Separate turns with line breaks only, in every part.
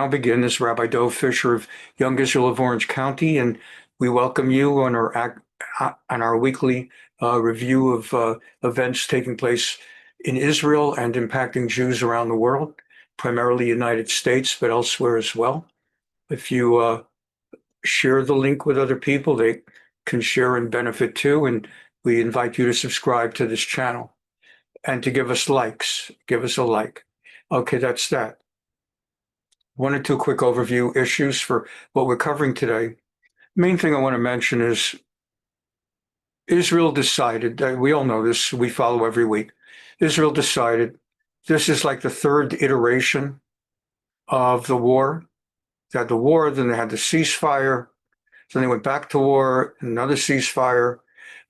I'll begin. This is Rabbi Dov Fischer of Young Israel of Orange County, and we welcome you on our weekly review of events taking place in Israel and impacting Jews around the world, primarily United States, but elsewhere as well. If you share the link with other people, they can share and benefit too, and we invite you to subscribe to this channel and to give us likes. Give us a like. Okay, that's that. One or two quick overview issues for what we're covering today. Main thing I want to mention is Israel decided, we all know this, we follow every week. Israel decided this is like the third iteration of the war. They had the war, then they had the ceasefire, then they went back to war, another ceasefire.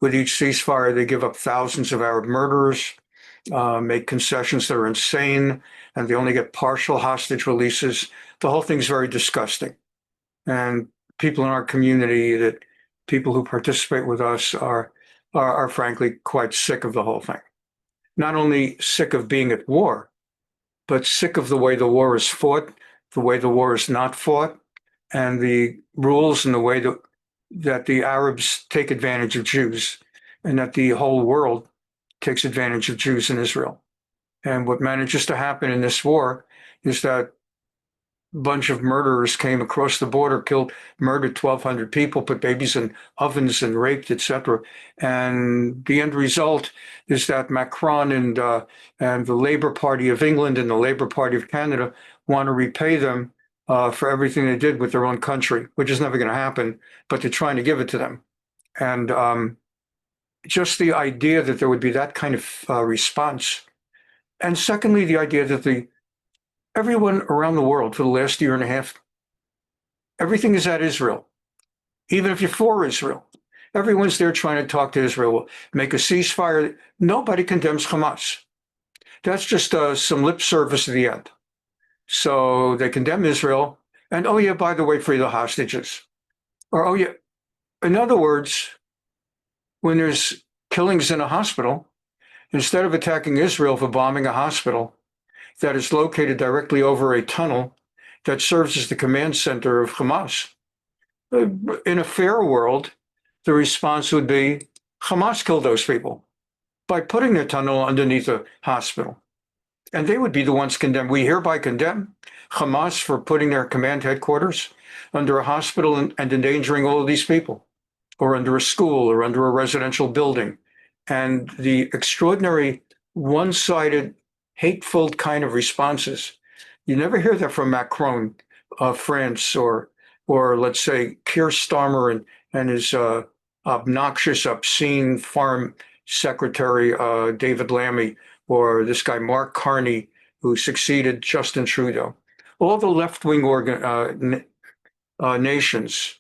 With each ceasefire, they give up thousands of Arab murderers, make concessions that are insane, and they only get partial hostage releases. The whole thing's very disgusting. And people in our community, people who participate with us are frankly quite sick of the whole thing. Not only sick of being at war, but sick of the way the war is fought, the way the war is not fought, and the rules and the way that the Arabs take advantage of Jews, and that the whole world takes advantage of Jews in Israel. And what manages to happen in this war is that a bunch of murderers came across the border, murdered 1,200 people, put babies in ovens and raped, etc. And the end result is that Macron and the Labour Party of England and the Labour Party of Canada want to repay them for everything they did with their own country, which is never going to happen, but they're trying to give it to them. And just the idea that there would be that kind of response. And secondly, the idea that everyone around the world for the last year and a half, everything is at Israel. Even if you're for Israel, everyone's there trying to talk to Israel, make a ceasefire. Nobody condemns Hamas. That's just some lip service at the end. So they condemn Israel, and oh yeah, by the way, free the hostages. Or oh yeah, in other words, when there's killings in a hospital, instead of attacking Israel for bombing a hospital that is located directly over a tunnel that serves as the command center of Hamas, in a fair world, the response would be Hamas killed those people by putting their tunnel underneath a hospital. And they would be the ones condemned. We hereby condemn Hamas for putting their command headquarters under a hospital and endangering all of these people, or under a school, or under a residential building. And the extraordinary one-sided, hateful kind of responses. You never hear that from Macron of France, or let's say Keir Starmer and his obnoxious, obscene foreign secretary, David Lammy, or this guy, Mark Carney, who succeeded Justin Trudeau. All the left-wing nations,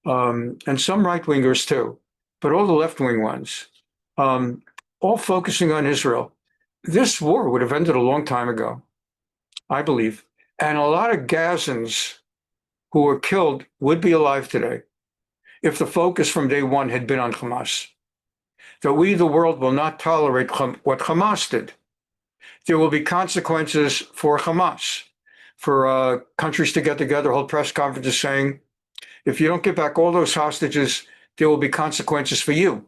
and some right-wingers too, but all the left-wing ones, all focusing on Israel. This war would have ended a long time ago, I believe. And a lot of Gazans who were killed would be alive today if the focus from day one had been on Hamas. That we, the world, will not tolerate what Hamas did. There will be consequences for Hamas, for countries to get together, hold press conferences saying, if you don't get back all those hostages, there will be consequences for you.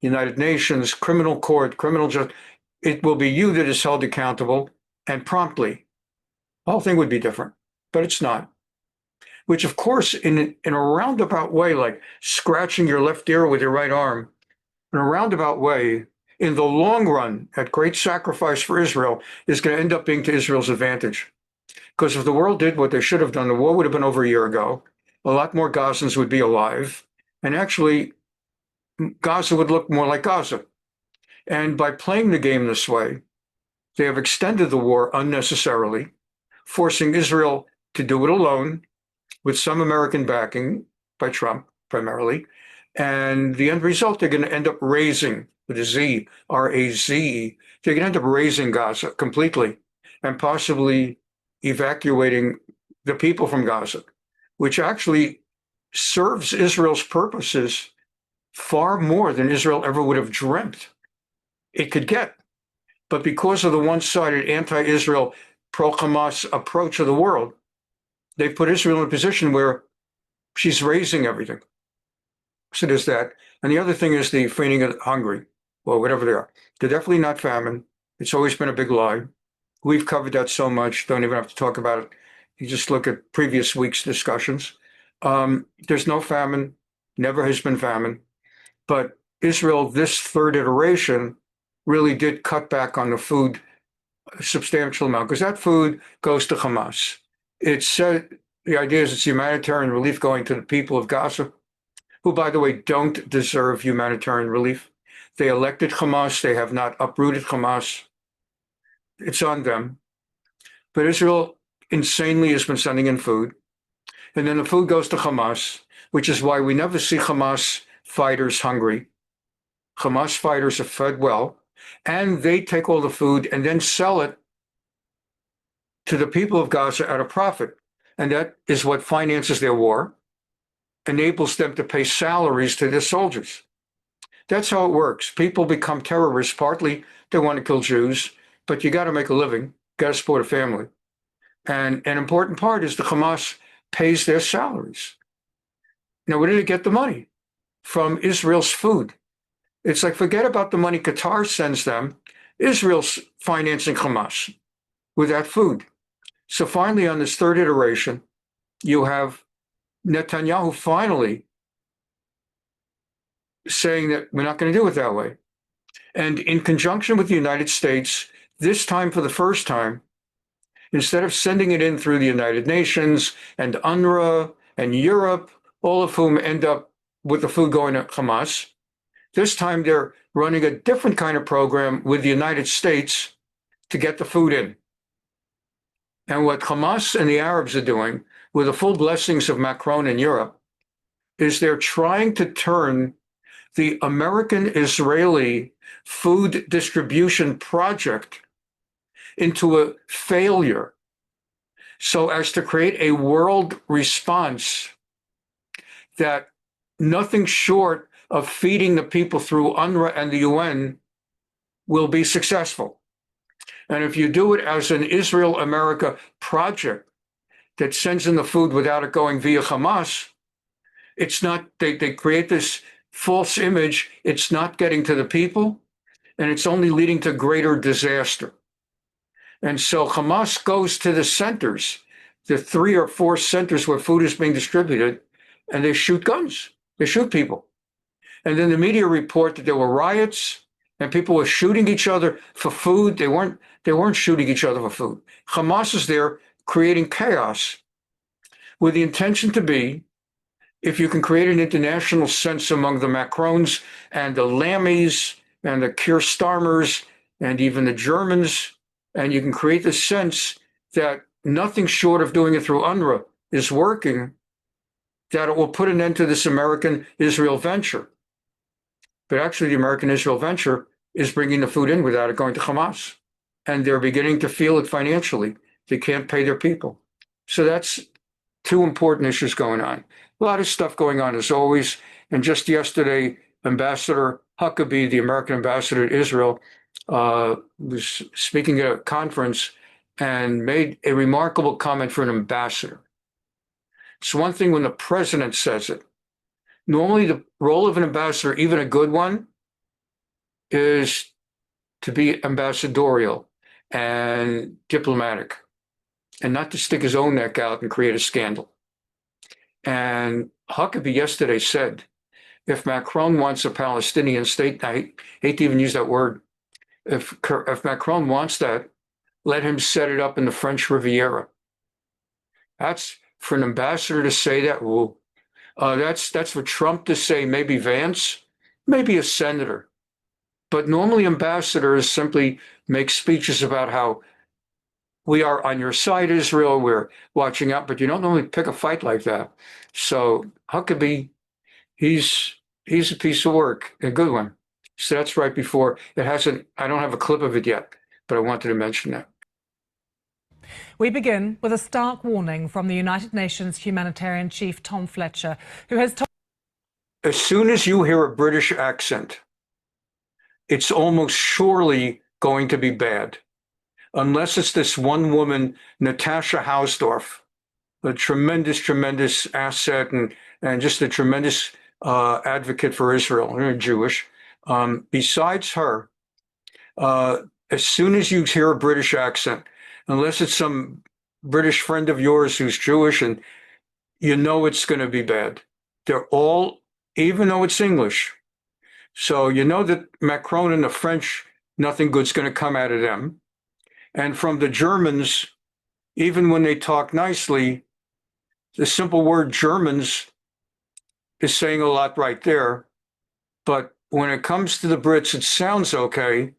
United Nations, criminal court, criminal justice. It will be you that is held accountable, and promptly. The whole thing would be different, but it's not. Which, of course, in a roundabout way, like scratching your left ear with your right arm, in a roundabout way, in the long run, at great sacrifice for Israel, is going to end up being to Israel's advantage. Because if the world did what they should have done, the war would have been over a year ago. A lot more Gazans would be alive. And actually, Gaza would look more like Gaza. And by playing the game this way, they have extended the war unnecessarily, forcing Israel to do it alone with some American backing by Trump primarily. And the end result, they're going to end up raising, with a Z, R-A-Z-E, they're going to end up raising Gaza completely and possibly evacuating the people from Gaza, which actually serves Israel's purposes far more than Israel ever would have dreamt it could get. But because of the one-sided anti-Israel, pro-Hamas approach of the world, they put Israel in a position where she's raising everything. So there's that. And the other thing is the feigning of hungry, or whatever they are. They're definitely not famine. It's always been a big lie. We've covered that so much, don't even have to talk about it. You just look at previous week's discussions. There's no famine, never has been famine. But Israel, this third iteration, really did cut back on the food a substantial amount, because that food goes to Hamas. It's the idea is it's humanitarian relief going to the people of Gaza, who, by the way, don't deserve humanitarian relief. They elected Hamas. They have not uprooted Hamas. It's on them. But Israel insanely has been sending in food. And then the food goes to Hamas, which is why we never see Hamas fighters hungry. Hamas fighters are fed well, and they take all the food and then sell it to the people of Gaza at a profit. And that is what finances their war, enables them to pay salaries to their soldiers. That's how it works. People become terrorists. Partly they want to kill Jews, but you got to make a living, got to support a family. And an important part is the Hamas pays their salaries. Now, where did it get the money? From Israel's food. It's like, forget about the money Qatar sends them. Israel's financing Hamas with that food. So finally, on this third iteration, you have Netanyahu finally saying that we're not going to do it that way. And in conjunction with the United States, this time for the first time, instead of sending it in through the United Nations and UNRWA and Europe, all of whom end up with the food going to Hamas, this time they're running a different kind of program with the United States to get the food in. And what Hamas and the Arabs are doing, with the full blessings of Macron in Europe, is they're trying to turn the American-Israeli food distribution project into a failure, so as to create a world response that nothing short of feeding the people through UNRWA and the UN will be successful. And if you do it as an Israel-America project that sends in the food without it going via Hamas, it's not, they create this false image, it's not getting to the people, and it's only leading to greater disaster. And so Hamas goes to the centers, the 3 or 4 centers where food is being distributed, and they shoot guns, they shoot people. And then the media report that there were riots and people were shooting each other for food. They weren't shooting each other for food. Hamas is there creating chaos with the intention to be, if you can create an international sense among the Macrons and the Lammies and the Keir Starmers and even the Germans, and you can create the sense that nothing short of doing it through UNRWA is working, that it will put an end to this American-Israel venture. But actually, the American-Israel venture is bringing the food in without it going to Hamas. And they're beginning to feel it financially. They can't pay their people. So that's 2 important issues going on. A lot of stuff going on as always. And just yesterday, Ambassador Huckabee, the American ambassador to Israel, was speaking at a conference and made a remarkable comment for an ambassador. It's one thing when the president says it. Normally, the role of an ambassador, even a good one, is to be ambassadorial and diplomatic and not to stick his own neck out and create a scandal. And Huckabee yesterday said, if Macron wants a Palestinian state, I hate to even use that word, if Macron wants that, let him set it up in the French Riviera. That's for an ambassador to say that. Well, that's for Trump to say, maybe Vance, maybe a senator. But normally ambassadors simply make speeches about how we are on your side, Israel, we're watching out, but you don't normally pick a fight like that. So Huckabee, he's a piece of work, a good one. So that's right before, it hasn't, I don't have a clip of it yet, but I wanted to mention that.
We begin with a stark warning from the United Nations humanitarian chief, Tom Fletcher, who has told...
As soon as you hear a British accent, it's almost surely going to be bad. Unless it's this one woman, Natasha Hausdorff, a tremendous, tremendous asset and just a tremendous advocate for Israel, Jewish. Besides her, as soon as you hear a British accent, unless it's some British friend of yours who's Jewish, and you know it's going to be bad. They're all, even though it's English. So you know that Macron and the French, nothing good's going to come out of them. And from the Germans, even when they talk nicely, the simple word Germans is saying a lot right there. But when it comes to the Brits, it sounds okay.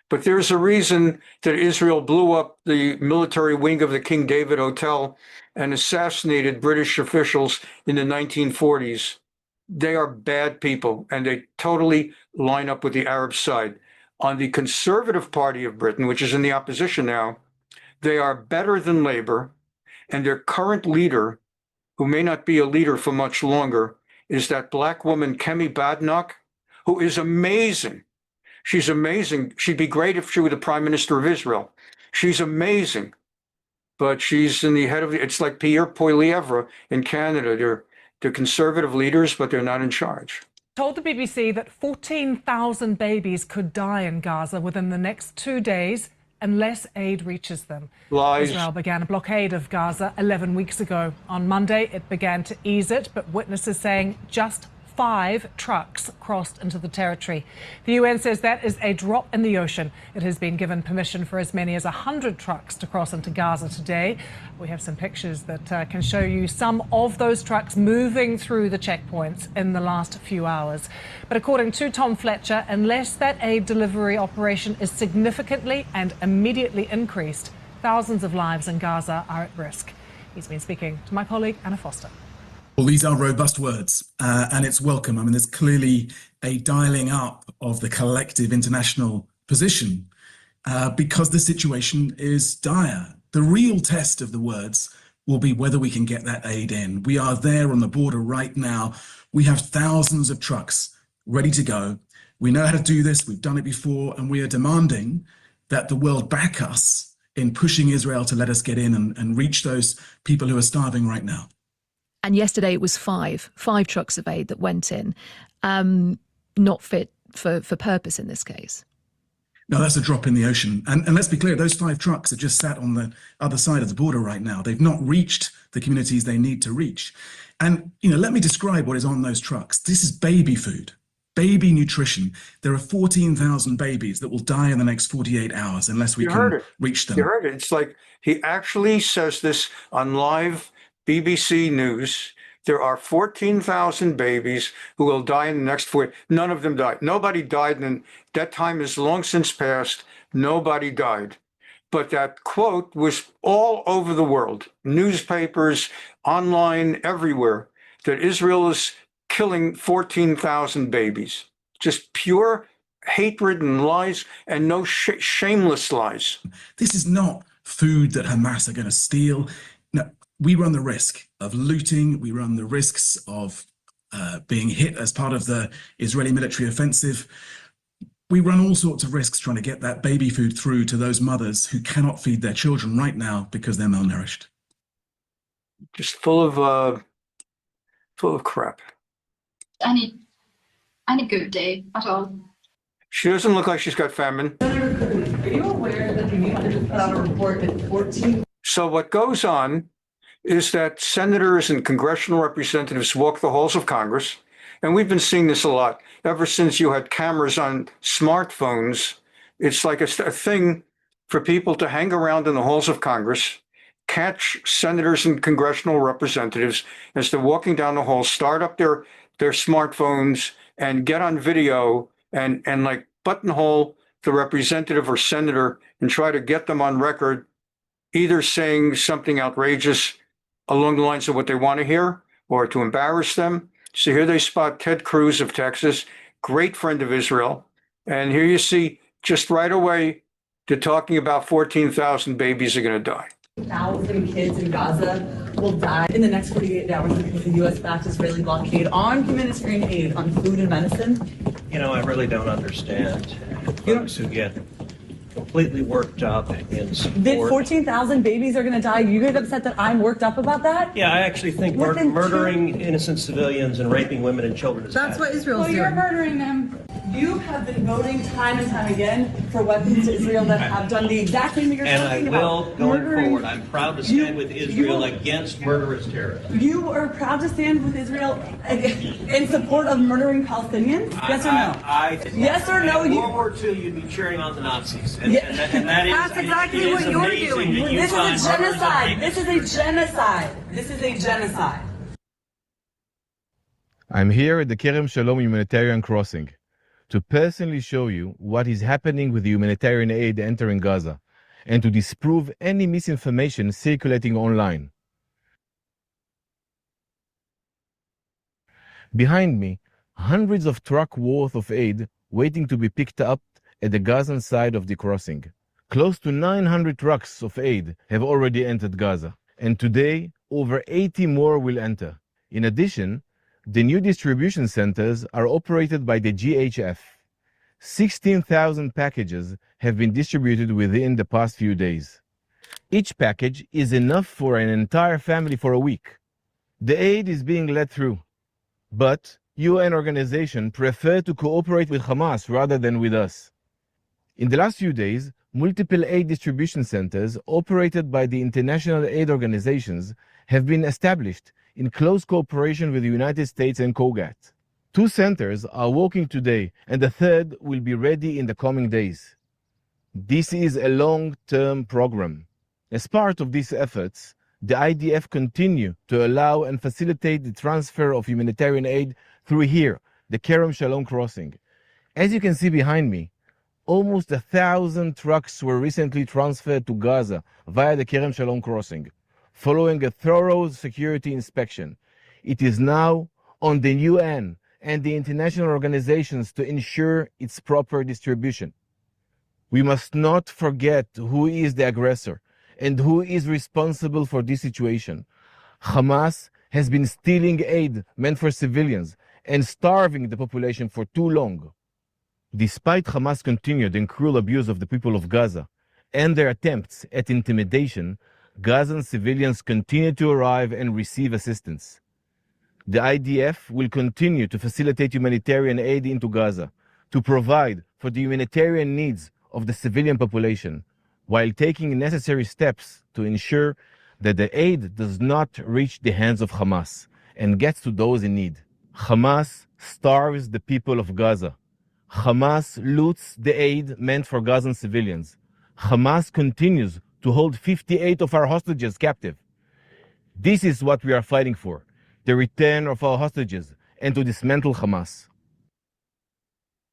But there's a reason that Israel blew up the military wing of the King David Hotel and assassinated British officials in the 1940s. They are bad people, and they totally line up with the Arab side. On the Conservative Party of Britain, which is in the opposition now, they are better than Labour, and their current leader, who may not be a leader for much longer, is that black woman, Kemi Badenoch, who is amazing. She's amazing. She'd be great if she were the prime minister of Israel. She's amazing. But she's in the head of it's like Pierre Poilievre in Canada. They're conservative leaders, but they're not in charge.
Told the BBC that 14,000 babies could die in Gaza within the next 2 days unless aid reaches them.
Lies.
Israel began a blockade of Gaza 11 weeks ago. On Monday, it began to ease it, but witnesses saying just 5 trucks crossed into the territory. The UN says that is a drop in the ocean. It has been given permission for as many as 100 trucks to cross into Gaza today. We have some pictures that can show you some of those trucks moving through the checkpoints in the last few hours. But according to Tom Fletcher, unless that aid delivery operation is significantly and immediately increased, thousands of lives in Gaza are at risk. He's been speaking to my colleague Anna Foster.
Well, these are robust words, and it's welcome. I mean, there's clearly a dialing up of the collective international position because the situation is dire. The real test of the words will be whether we can get that aid in. We are there on the border right now. We have thousands of trucks ready to go. We know how to do this. We've done it before, and we are demanding that the world back us in pushing Israel to let us get in and reach those people who are starving right now.
And yesterday it was five trucks of aid that went in, not fit for purpose in this case.
No, that's a drop in the ocean. And let's be clear, those 5 trucks are just sat on the other side of the border right now. They've not reached the communities they need to reach. And, let me describe what is on those trucks. This is baby food, baby nutrition. There are 14,000 babies that will die in the next 48 hours unless we can reach them.
You heard it. It's like he actually says this on live BBC News. There are 14,000 babies who will die in the next 4. None of them died. Nobody died, and that time is long since passed. Nobody died. But that quote was all over the world, newspapers, online, everywhere, that Israel is killing 14,000 babies. Just pure hatred and lies, and no shameless lies.
This is not food that Hamas are going to steal. No. We run the risk of looting. We run the risks of being hit as part of the Israeli military offensive. We run all sorts of risks trying to get that baby food through to those mothers who cannot feed their children right now because they're malnourished.
Just full of crap.
Any good day at all.
She doesn't look like she's got famine.
Are you aware that the media just put out a report that 14?
So what goes on is that senators and congressional representatives walk the halls of Congress, and we've been seeing this a lot ever since you had cameras on smartphones. It's like a thing for people to hang around in the halls of Congress, catch senators and congressional representatives as they're walking down the hall, start up their smartphones and get on video and like buttonhole the representative or senator and try to get them on record, either saying something outrageous along the lines of what they want to hear or to embarrass them. So here they spot Ted Cruz of Texas, great friend of Israel. And here you see just right away, they're talking about 14,000 babies are going to die.
1,000 kids in Gaza will die in the next 48 hours because the U.S.-backed Israeli blockade on humanitarian aid, on food and medicine.
I really don't understand folks who get completely worked up in
That
support.
14,000 babies are going to die. You get upset that I'm worked up about that?
Yeah, I actually think murdering innocent civilians and raping women and children is
That's
bad.
what Israel's
Well,
doing.
you're murdering them.
You have been voting time and time again for weapons to Israel that have done the exact thing that you're
And I
talking about.
will, going
Murdering-
forward, I'm proud to stand with Israel against murderous terrorism.
You are proud to stand with Israel in support of murdering Palestinians? Yes or no? Yes or no?
In World War II, you'd be cheering on the Nazis. And that is,
That's exactly
it is
what you're
amazing
doing.
that you
This
find
is a
murderers and
genocide.
rapists.
This is a genocide. This is a genocide.
I'm here at the Kerem Shalom Humanitarian Crossing to personally show you what is happening with the humanitarian aid entering Gaza and to disprove any misinformation circulating online. Behind me, hundreds of trucks worth of aid waiting to be picked up at the Gazan side of the crossing. Close to 900 trucks of aid have already entered Gaza, and today over 80 more will enter. In addition, the new distribution centers are operated by the GHF. 16,000 packages have been distributed within the past few days. Each package is enough for an entire family for a week. The aid is being let through, but UN organizations prefer to cooperate with Hamas rather than with us. In the last few days, multiple aid distribution centers operated by the international aid organizations have been established in close cooperation with the United States and COGAT. 2 centers are working today, and the third will be ready in the coming days. This is a long-term program. As part of these efforts, the IDF continue to allow and facilitate the transfer of humanitarian aid through here, the Kerem Shalom crossing. As you can see behind me, almost 1,000 trucks were recently transferred to Gaza via the Kerem Shalom crossing, following a thorough security inspection. It is now on the UN and the international organizations to ensure its proper distribution. We must not forget who is the aggressor and who is responsible for this situation. Hamas has been stealing aid meant for civilians and starving the population for too long. Despite Hamas' continued and cruel abuse of the people of Gaza and their attempts at intimidation, Gazan civilians continue to arrive and receive assistance. The IDF will continue to facilitate humanitarian aid into Gaza to provide for the humanitarian needs of the civilian population, while taking necessary steps to ensure that the aid does not reach the hands of Hamas and gets to those in need. Hamas starves the people of Gaza. Hamas loots the aid meant for Gazan civilians. Hamas continues to hold 58 of our hostages captive. This is what we are fighting for, the return of our hostages and to dismantle Hamas.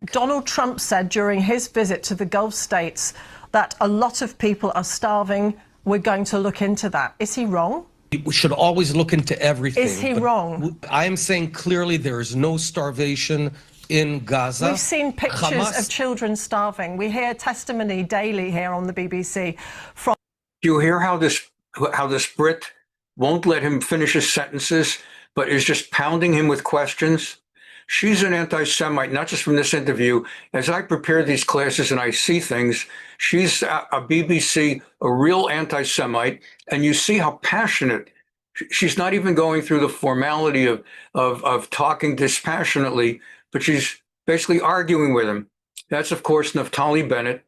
Donald Trump said during his visit to the Gulf states that a lot of people are starving. We're going to look into that. Is he wrong?
We should always look into everything.
Is he wrong?
I am saying clearly there is no starvation in Gaza.
We've seen pictures
Hamas-
of children starving. We hear testimony daily here on the BBC from...
Do you hear how this Brit won't let him finish his sentences, but is just pounding him with questions? She's an anti-Semite, not just from this interview. As I prepare these classes and I see things, she's a BBC, a real anti-Semite, and you see how passionate. She's not even going through the formality of talking dispassionately, but she's basically arguing with him. That's, of course, Naftali Bennett,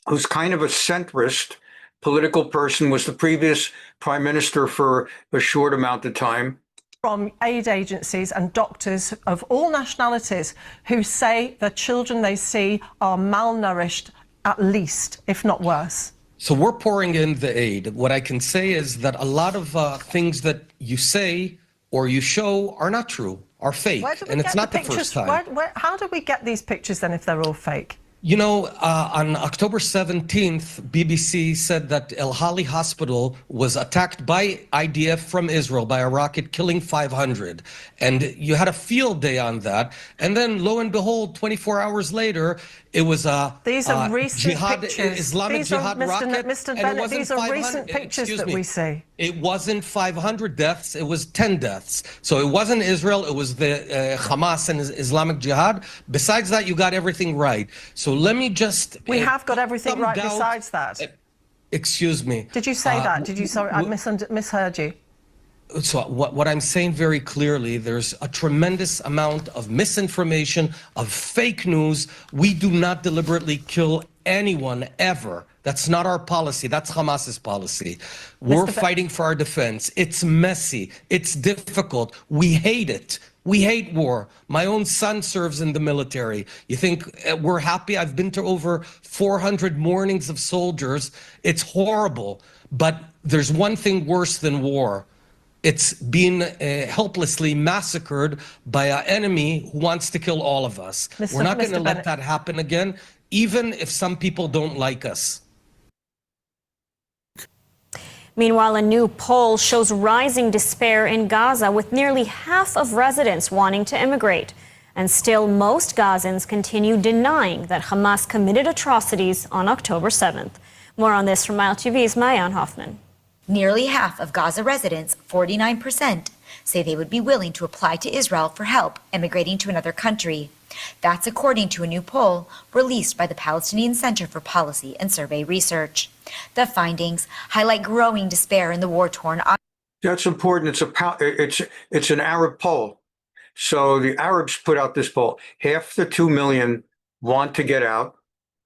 who's kind of a centrist political person, was the previous prime minister for a short amount of time.
From aid agencies and doctors of all nationalities who say the children they see are malnourished, at least, if not worse.
So we're pouring in the aid. What I can say is that a lot of things that you say or you show are not true, are fake. And it's not the first time.
How do we get these pictures then if they're all fake?
You know, on October 17th, BBC said that El Hali Hospital was attacked by IDF from Israel by a rocket, killing 500. And you had a field day on that. And then, lo and behold, 24 hours later, It was a
These are recent
jihad,
pictures.
Islamic
These are,
jihad
Mr.
rocket.
Mr.
and it
Bennett,
wasn't
these are
500
recent pictures
excuse
that
me.
we see.
It wasn't 500 deaths, it was 10 deaths. So it wasn't Israel, it was the Hamas and Islamic Jihad. Besides that, you got everything right. So let me just...
We have got everything
some
right
doubt-
besides that.
Excuse me.
Did you say that? Did you? Sorry, I misheard you.
So what I'm saying very clearly, there's a tremendous amount of misinformation, of fake news. We do not deliberately kill anyone ever. That's not our policy. That's Hamas's policy. We're fighting for our defense. It's messy. It's difficult. We hate it. We hate war. My own son serves in the military. You think we're happy? I've been to over 400 mournings of soldiers. It's horrible. But there's one thing worse than war. It's being helplessly massacred by an enemy who wants to kill all of us. We're not going to let that happen again, even if some people don't like us.
Meanwhile, a new poll shows rising despair in Gaza, with nearly half of residents wanting to immigrate. And still, most Gazans continue denying that Hamas committed atrocities on October 7th. More on this from ILTV's Mayan Hoffman.
Nearly half of Gaza residents, 49%, say they would be willing to apply to Israel for help immigrating to another country. That's according to a new poll released by the Palestinian Center for Policy and Survey Research. The findings highlight growing despair in the war-torn.
That's important. It's an Arab poll. So the Arabs put out this poll. Half the 2 million want to get out.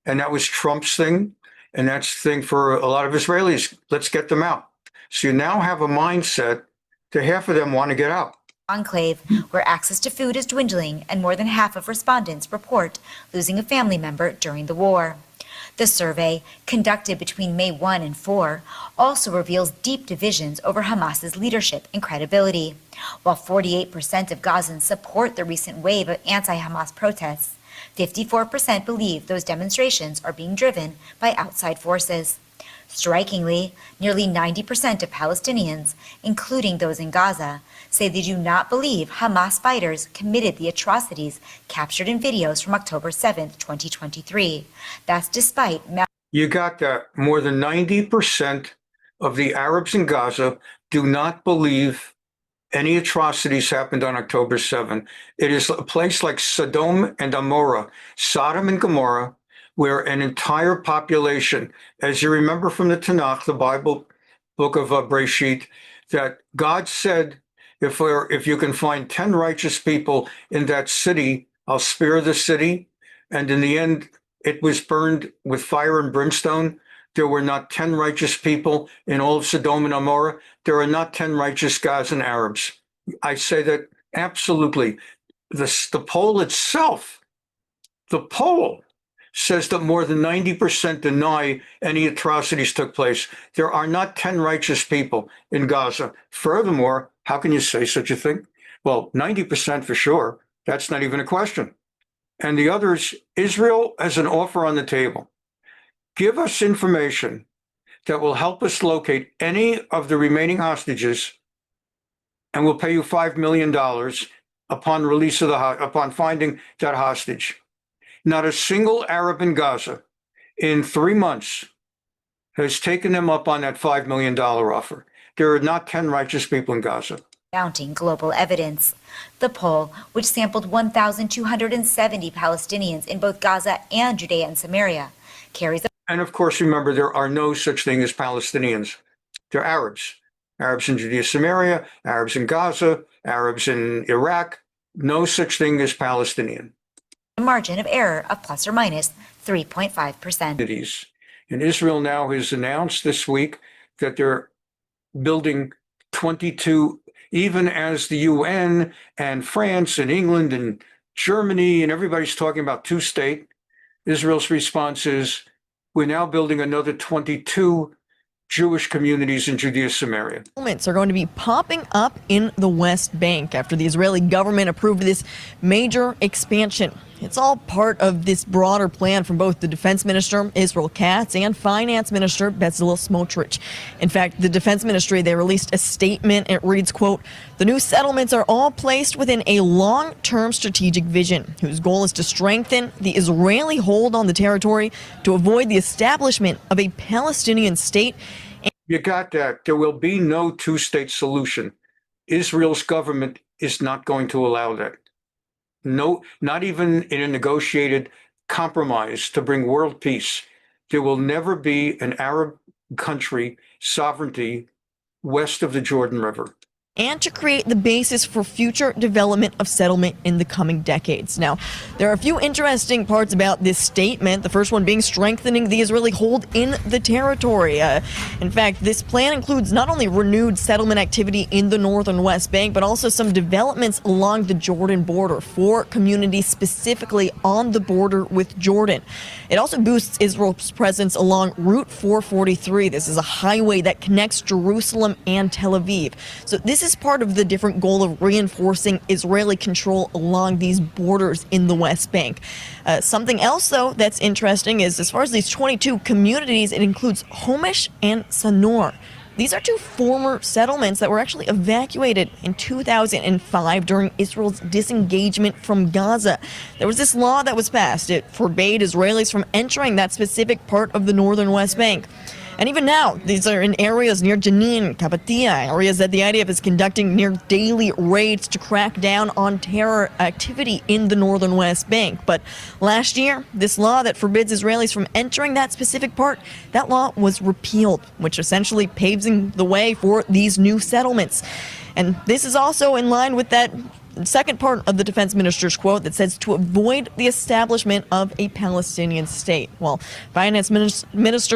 And that was Trump's thing. And that's the thing for a lot of Israelis. Let's get them out. So you now have a mindset that half of them want to get out.
Enclave, where access to food is dwindling and more than half of respondents report losing a family member during the war. The survey, conducted between May 1 and 4, also reveals deep divisions over Hamas's leadership and credibility. While 48% of Gazans support the recent wave of anti-Hamas protests, 54% believe those demonstrations are being driven by outside forces. Strikingly, nearly 90% of Palestinians, including those in Gaza, say they do not believe Hamas fighters committed the atrocities captured in videos from October 7th, 2023. That's despite...
You got that. More than 90% of the Arabs in Gaza do not believe any atrocities happened on October 7th. It is a place like Sodom and Gomorrah, where an entire population, as you remember from the Tanakh, the Bible, book of Breshit, that God said, if you can find 10 righteous people in that city, I'll spare the city. And in the end, it was burned with fire and brimstone. There were not 10 righteous people in all of Sodom and Gomorrah. There are not 10 righteous Gazan Arabs. I say that absolutely. The poll itself, the poll says that more than 90% deny any atrocities took place. There are not 10 righteous people in Gaza. Furthermore, how can you say such a thing? Well, 90% for sure. That's not even a question. And the others, Israel has an offer on the table. Give us information that will help us locate any of the remaining hostages, and we'll pay you $5 million upon release of upon finding that hostage. Not a single Arab in Gaza in 3 months has taken them up on that $5 million offer. There are not 10 righteous people in Gaza.
Mounting global evidence. The poll, which sampled 1,270 Palestinians in both Gaza and Judea and Samaria, carries.
And of course, remember, there are no such thing as Palestinians. They're Arabs. Arabs in Judea, Samaria, Arabs in Gaza, Arabs in Iraq. No such thing as Palestinian.
A margin of error of plus or minus 3.5%.
And Israel now has announced this week that they're building 22, even as the UN and France and England and Germany and everybody's talking about two-state. Israel's response is, we're now building another 22 Jewish communities in Judea, Samaria.
Settlements are going to be popping up in the West Bank after the Israeli government approved this major expansion. It's all part of this broader plan from both the defense minister, Israel Katz, and finance minister, Bezalel Smotrich. In fact, the defense ministry, they released a statement. It reads, quote, "The new settlements are all placed within a long-term strategic vision, whose goal is to strengthen the Israeli hold on the territory to avoid the establishment of a Palestinian state."
You got that. There will be no two-state solution. Israel's government is not going to allow that. No, not even in a negotiated compromise to bring world peace. There will never be an Arab country sovereignty west of the Jordan River.
And to create the basis for future development of settlement in the coming decades. Now, there are a few interesting parts about this statement, the first one being strengthening the Israeli hold in the territory. In fact, this plan includes not only renewed settlement activity in the northern West Bank, but also some developments along the Jordan border for communities specifically on the border with Jordan. It also boosts Israel's presence along Route 443. This is a highway that connects Jerusalem and Tel Aviv. So this is part of the different goal of reinforcing Israeli control along these borders in the West Bank. Something else, though, that's interesting is as far as these 22 communities, it includes Homesh and Sanor. These are two former settlements that were actually evacuated in 2005 during Israel's disengagement from Gaza. There was this law that was passed. It forbade Israelis from entering that specific part of the northern West Bank. And even now, these are in areas near Jenin, Kabatia, areas that the IDF is conducting near daily raids to crack down on terror activity in the northern West Bank. But last year, this law that forbids Israelis from entering that specific part, that law was repealed, which essentially paves the way for these new settlements. And this is also in line with that second part of the defense minister's quote that says to avoid the establishment of a Palestinian state. Well, finance minister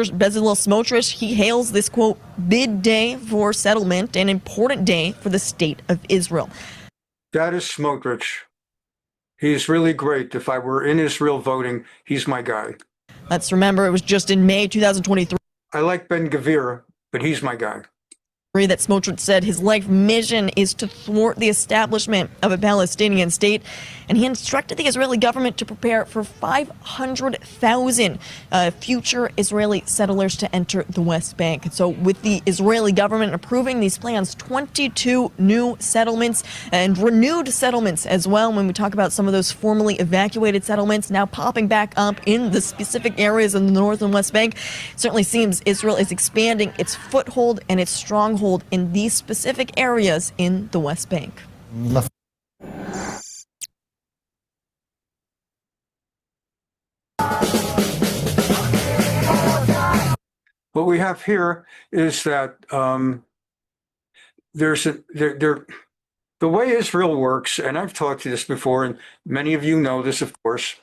Bezalel Smotrich, he hails this, quote, bid day for settlement, an important day for the state of Israel.
That is Smotrich. He's really great. If I were in Israel voting, he's my guy.
Let's remember, it was just in May 2023.
I like Ben Gvir, but he's my guy.
That Smotrich said his life mission is to thwart the establishment of a Palestinian state, and he instructed the Israeli government to prepare for 500,000 future Israeli settlers to enter the West Bank. And so with the Israeli government approving these plans, 22 new settlements and renewed settlements as well, when we talk about some of those formerly evacuated settlements now popping back up in the specific areas in the North and West Bank, it certainly seems Israel is expanding its foothold and its stronghold in these specific areas in the West Bank.
What we have here is that the way Israel works, and I've talked to this before, and many of you know this, of course.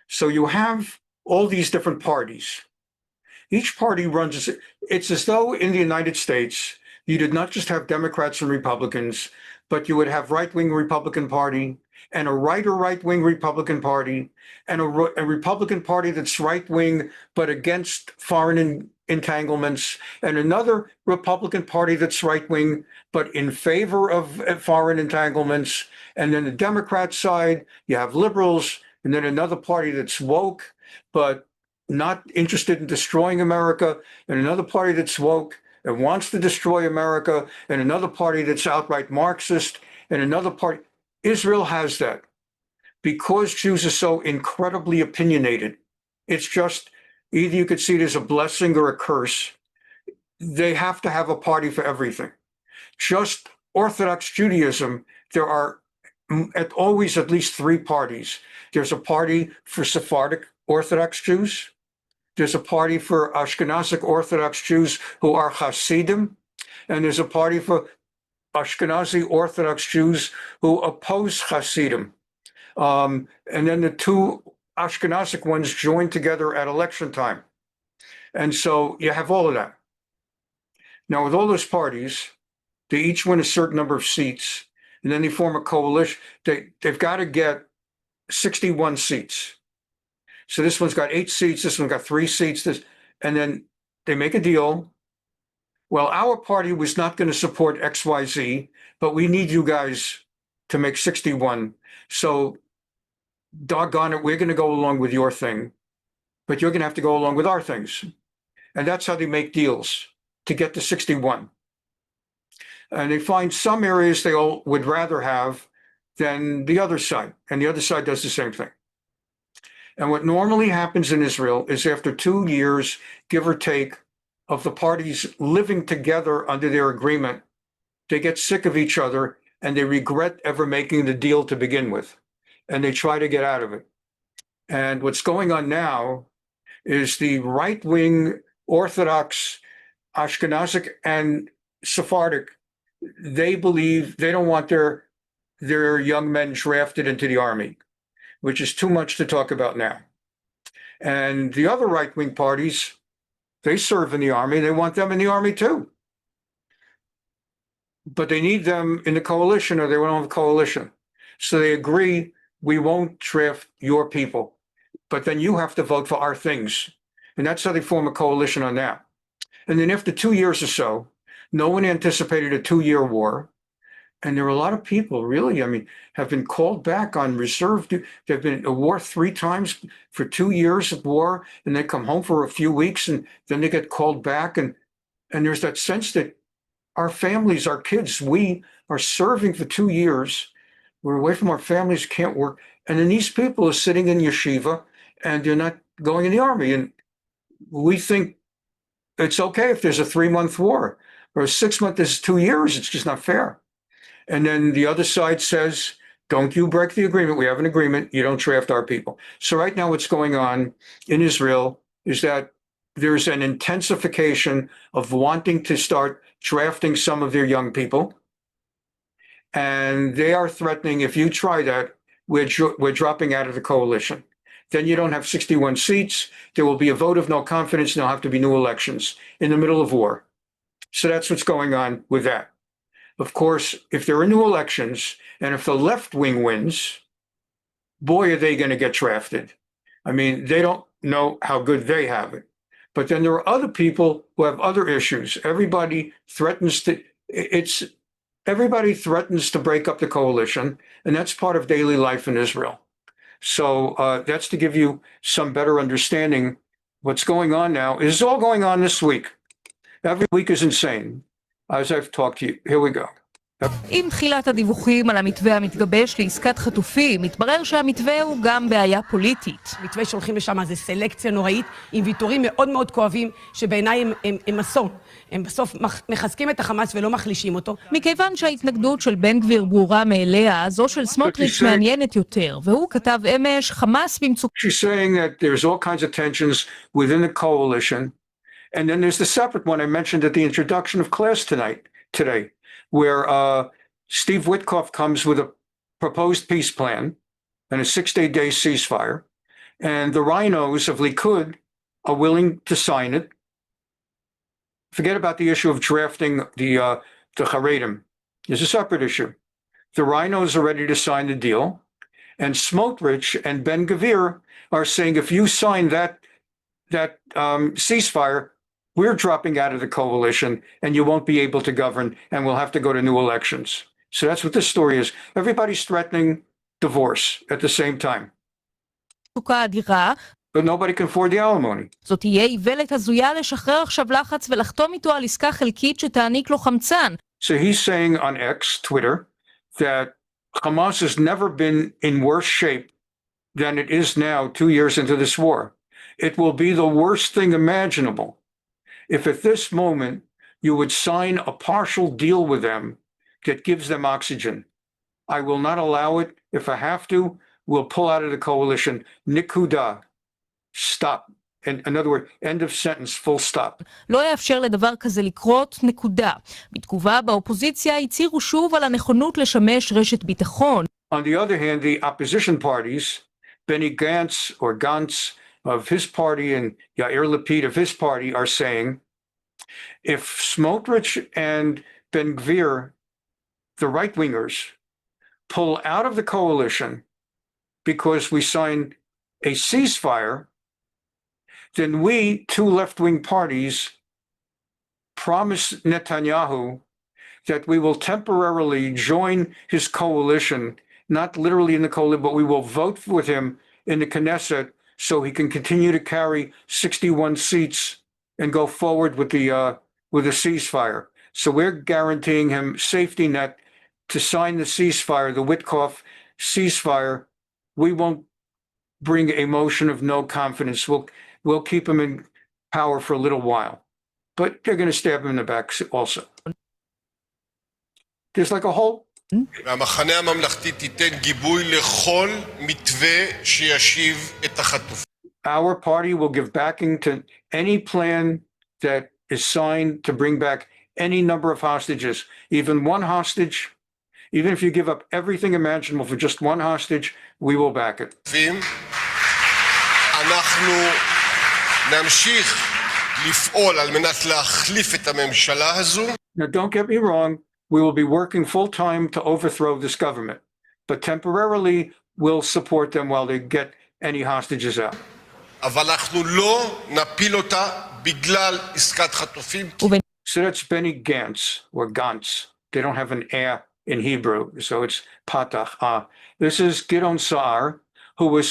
So you have all these different parties. Each party runs, it's as though in the United States, you did not just have Democrats and Republicans, but you would have right-wing Republican Party and a right-wing Republican Party and a Republican Party that's right-wing but against foreign entanglements, and another Republican Party that's right-wing but in favor of foreign entanglements. And then the Democrat side, you have liberals, and then another party that's woke but not interested in destroying America, and another party that's woke and wants to destroy America, and another party that's outright Marxist, and another party. Israel has that. Because Jews are so incredibly opinionated, it's just either you could see it as a blessing or a curse. They have to have a party for everything. Just Orthodox Judaism, there are always at least three parties. There's a party for Sephardic Orthodox Jews. There's a party for Ashkenazic Orthodox Jews who are Hasidim, and there's a party for Ashkenazi Orthodox Jews who oppose Hasidim. And then the two Ashkenazic ones join together at election time. And so you have all of that. Now, with all those parties, they each win a certain number of seats, and then they form a coalition. They've got to get 61 seats. So this one's got 8 seats, this one got 3 seats, and then they make a deal. Well, our party was not going to support XYZ, but we need you guys to make 61. So doggone it, we're going to go along with your thing, but you're going to have to go along with our things. And that's how they make deals to get to 61. And they find some areas they all would rather have than the other side. And the other side does the same thing. And what normally happens in Israel is after 2 years, give or take, of the parties living together under their agreement, they get sick of each other and they regret ever making the deal to begin with. And they try to get out of it. And what's going on now is the right-wing Orthodox, Ashkenazic, and Sephardic, they believe they don't want their young men drafted into the army, which is too much to talk about now. And the other right-wing parties, they serve in the army. They want them in the army too. But they need them in the coalition or they won't have a coalition. So they agree, we won't draft your people, but then you have to vote for our things. And that's how they form a coalition on that. And then after 2 years or so, no one anticipated a 2-year war. And there are a lot of people really, have been called back on reserve. They've been at war 3 times for 2 years of war, and they come home for a few weeks and then they get called back. And there's that sense that our families, our kids, we are serving for 2 years. We're away from our families, can't work. And then these people are sitting in yeshiva and they're not going in the army. And we think it's okay if there's a 3-month war or a 6-month, there's 2 years. It's just not fair. And then the other side says, don't you break the agreement. We have an agreement. You don't draft our people. So right now what's going on in Israel is that there's an intensification of wanting to start drafting some of their young people. And they are threatening, if you try that, we're dropping out of the coalition. Then you don't have 61 seats. There will be a vote of no confidence, and there'll have to be new elections in the middle of war. So that's what's going on with that. Of course, if there are new elections, and if the left wing wins, boy, are they going to get drafted. They don't know how good they have it. But then there are other people who have other issues. Everybody threatens to break up the coalition, and that's part of daily life in Israel. So that's to give you some better understanding. What's going on now is all going on this week. Every week is insane. As I've talked to you, here we go.
עם תחילת הדיווחים על המתווה המתגבש לעסקת חטופים, מתברר שהמתווה הוא גם בעיה פוליטית.
המתווה שהולכים לשם זה סלקציה נוראית, עם ויתורים מאוד מאוד כואבים, שבעיניי הם אסון. הם בסוף מחזקים את החמאס ולא מחלישים אותו.
מכיוון שההתנגדות של בן גביר ברורה מאליה, זו של סמוטריץ' מעניינת יותר, והוא כתב אמש, חמאס במצוקה.
She's saying that there's all kinds of tensions within the coalition. And then there's the separate one I mentioned at the introduction of class today, where Steve Witkoff comes with a proposed peace plan and a 6-day ceasefire. And the rhinos of Likud are willing to sign it. Forget about the issue of drafting the Haredim. There's a separate issue. The rhinos are ready to sign the deal. And Smotrich and Ben Gvir are saying, if you sign that ceasefire, we're dropping out of the coalition and you won't be able to govern and we'll have to go to new elections. So that's what this story is. Everybody's threatening divorce at the same time. But nobody can afford the alimony.
זאת תהיה איוולת הזויה לשחרר עכשיו לחץ ולחתום איתו על עסקה חלקית שתעניק לו חמצן.
So he's saying on X, Twitter, that Hamas has never been in worse shape than it is now 2 years into this war. It will be the worst thing imaginable if at this moment you would sign a partial deal with them that gives them oxygen. I will not allow it. If I have to, we'll pull out of the coalition. Nikuda. Stop. In other words, end of sentence, full stop.
לא יאפשר לדבר כזה לקרות, נקודה. בתגובה באופוזיציה הצהירו שוב על הנכונות לשמש רשת ביטחון.
On the other hand, the opposition parties, Benny Gantz of his party and Yair Lapid of his party are saying, if Smotrich and Ben Gvir, the right-wingers, pull out of the coalition because we signed a ceasefire, then we, 2 left-wing parties, promise Netanyahu that we will temporarily join his coalition not literally in the coalition, but we will vote with him in the Knesset so he can continue to carry 61 seats and go forward with the ceasefire. So we're guaranteeing him safety net to sign the ceasefire, the Witkoff ceasefire. We won't bring a motion of no confidence. We'll keep him in power for a little while, but they're going to stab him in the back also. There's like a whole.
והמחנה הממלכתי תיתן גיבוי לכל מתווה שישיב את החטופים.
Our party will give backing to any plan that is signed to bring back any number of hostages, even one hostage. Even if you give up everything imaginable for just one hostage, we will back it.
אנחנו נמשיך לפעול על מנת להחליף את הממשלה הזו.
Now, don't get me wrong. We will be working full-time to overthrow this government, but temporarily we'll support them while they get any hostages out.
אבל אנחנו לא נפיל אותה בגלל עסקת חטופים.
So that's Benny Gantz, or Gantz. They don't have an A in Hebrew, so it's Patach. This is Gideon Sa'ar, who was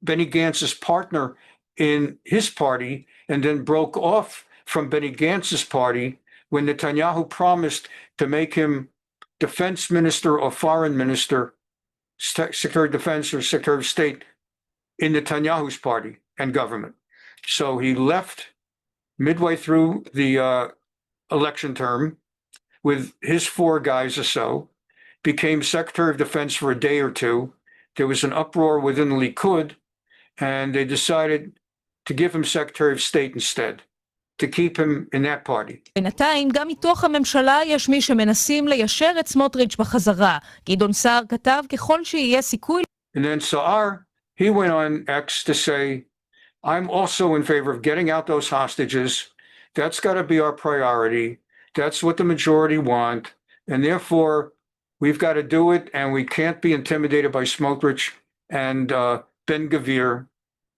Benny Gantz's partner in his party and then broke off from Benny Gantz's party when Netanyahu promised to make him defense minister or foreign minister, secretary of defense or secretary of state in Netanyahu's party and government. So he left midway through the election term with his 4 guys or so, became secretary of defense for a day or two. There was an uproar within the Likud, and they decided to give him secretary of state instead, to keep him in that party.
בינתיים, גם מתוך הממשלה יש מי שמנסים ליישר את סמוטריץ' בחזרה. גדעון סער כתב ככל שיהיה סיכוי.
And then Sa'ar, he went on X to say, I'm also in favor of getting out those hostages. That's got to be our priority. That's what the majority want. And therefore, we've got to do it, and we can't be intimidated by Smotrich and Ben-Gvir,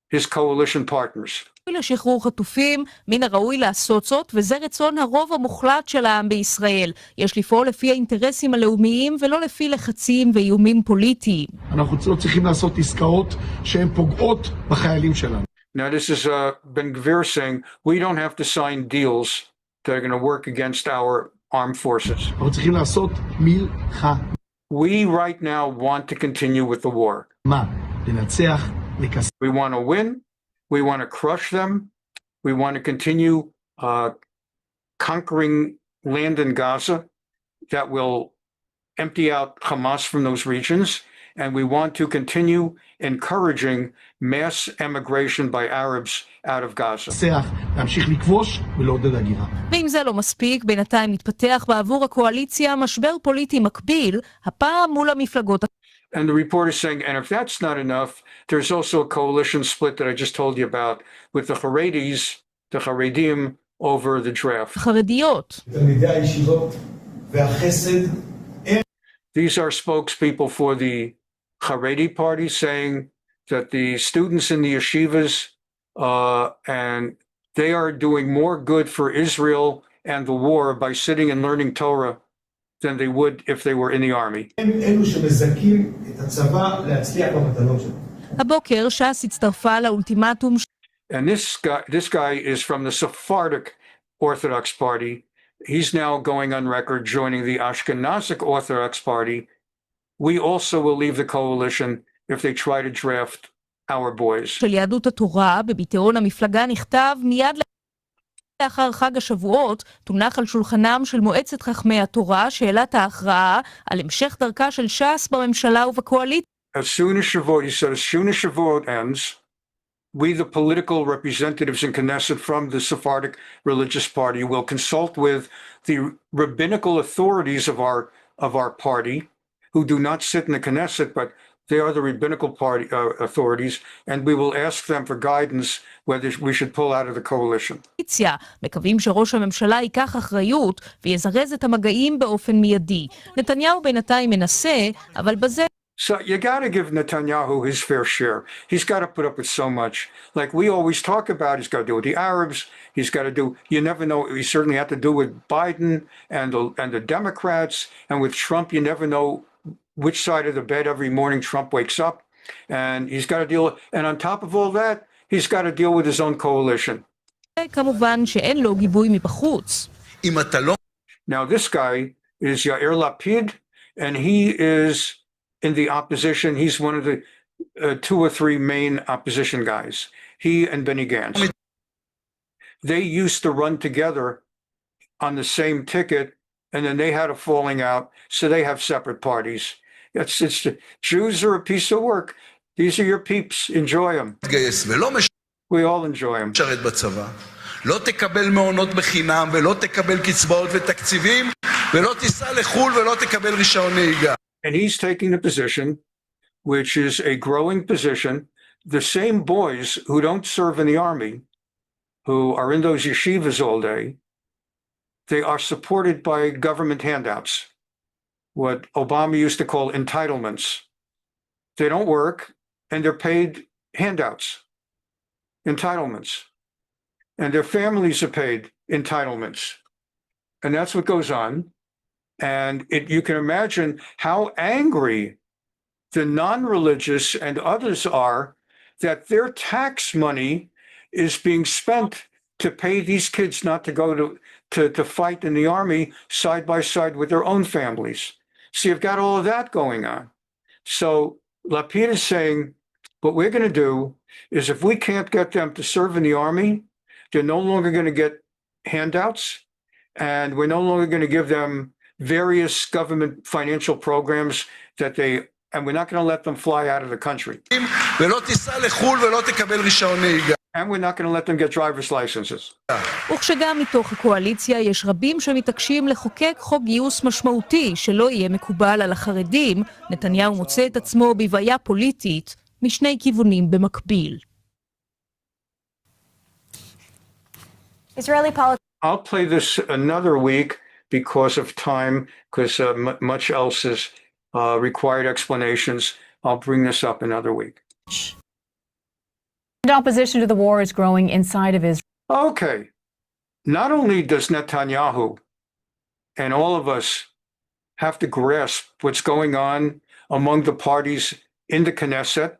his coalition partners.
לשחרור חטופים, מן הראוי לעשות זאת, וזה רצון הרוב המוחלט של העם בישראל. יש לפעול לפי האינטרסים הלאומיים ולא לפי לחצים ואיומים פוליטיים.
אנחנו לא צריכים לעשות עסקאות שהן פוגעות בחיילים שלנו.
Now this is Ben-Gvir saying, we don't have to sign deals that are going to work against our armed forces.
אנחנו צריכים לעשות מלחמה.
We right now want to continue with the war.
מה? לנצח, לקסם.
We want to win. We want to crush them. We want to continue conquering land in Gaza that will empty out Hamas from those regions. And we want to continue encouraging mass emigration by Arabs out of Gaza.
להמשיך לכבוש ולעודד הגירה.
ואם זה לא מספיק, בינתיים מתפתח בעבור הקואליציה משבר פוליטי מקביל, הפעם מול המפלגות.
And the report is saying, and if that's not enough, there's also a coalition split that I just told you about with the Haredis, the Haredim, over the draft.
חרדיות.
These are spokespeople for the Haredi party saying that the students in the yeshivas, and they are doing more good for Israel and the war by sitting and learning Torah than they would if they were in the army.
הבוקר ש"ס הצטרפה לאולטימטום.
And this guy is from the Sephardic Orthodox Party. He's now going on record joining the Ashkenazic Orthodox Party. We also will leave the coalition if they try to draft our boys.
של יהדות התורה, בביטאון המפלגה נכתב מיד לאחר חג השבועות, תונח על שולחנם של מועצת חכמי התורה שאלת ההכרעה על המשך דרכה של ש"ס בממשלה ובקואליציה.
As soon as Shavuot, he said, as soon as Shavuot ends, we, the political representatives in Knesset from the Sephardic religious party, will consult with the rabbinical authorities of our party, who do not sit in the Knesset, but they are the rabbinical party authorities, and we will ask them for guidance whether we should pull out of the coalition.
מקווים שראש הממשלה ייקח אחריות ויזרז את המגעים באופן מיידי. נתניהו בינתיים מנסה, אבל בזה...
So you got to give Netanyahu his fair share. He's got to put up with so much. Like we always talk about, he's got to do with the Arabs. He's got to do, you never know, he certainly had to do with Biden and the Democrats. And with Trump, you never know which side of the bed every morning Trump wakes up. And he's got to deal, and on top of all that, he's got to deal with his own coalition.
כמובן שאין לו גיבוי מבחוץ.
Now this guy is Yair Lapid, and he is in the opposition. He's one of the 2 or 3 main opposition guys. He and Benny Gantz. They used to run together on the same ticket, and then they had a falling out, so they have separate parties. It's Jews are a piece of work. These are your peeps. Enjoy them. We all enjoy them.
לא תקבל מעונות בחינם ולא תקבל קצבאות ותקציבים ולא תיסע לחול ולא תקבל רישיון נהיגה.
And he's taking the position, which is a growing position. The same boys who don't serve in the army, who are in those yeshivas all day, they are supported by government handouts, what Obama used to call entitlements. They don't work, and they're paid handouts, entitlements. And their families are paid entitlements. And that's what goes on. And you can imagine how angry the non-religious and others are that their tax money is being spent to pay these kids not to go to fight in the army side by side with their own families. So you've got all of that going on. So Lapid is saying, what we're going to do is if we can't get them to serve in the army, they're no longer going to get handouts, and we're no longer going to give them various government financial programs and we're not going to let them fly out of the country. And we're not going to let them get driver's licenses.
וכשגם מתוך הקואליציה יש רבים שמתעקשים לחוקק חוק גיוס משמעותי שלא יהיה מקובל על החרדים, נתניהו מוצא את עצמו בבעיה פוליטית משני כיוונים במקביל.
Israeli politics.
I'll play this another week because of time, because much else is required explanations. I'll bring this up another week.
And opposition to the war is growing inside of Israel.
Okay. Not only does Netanyahu and all of us have to grasp what's going on among the parties in the Knesset,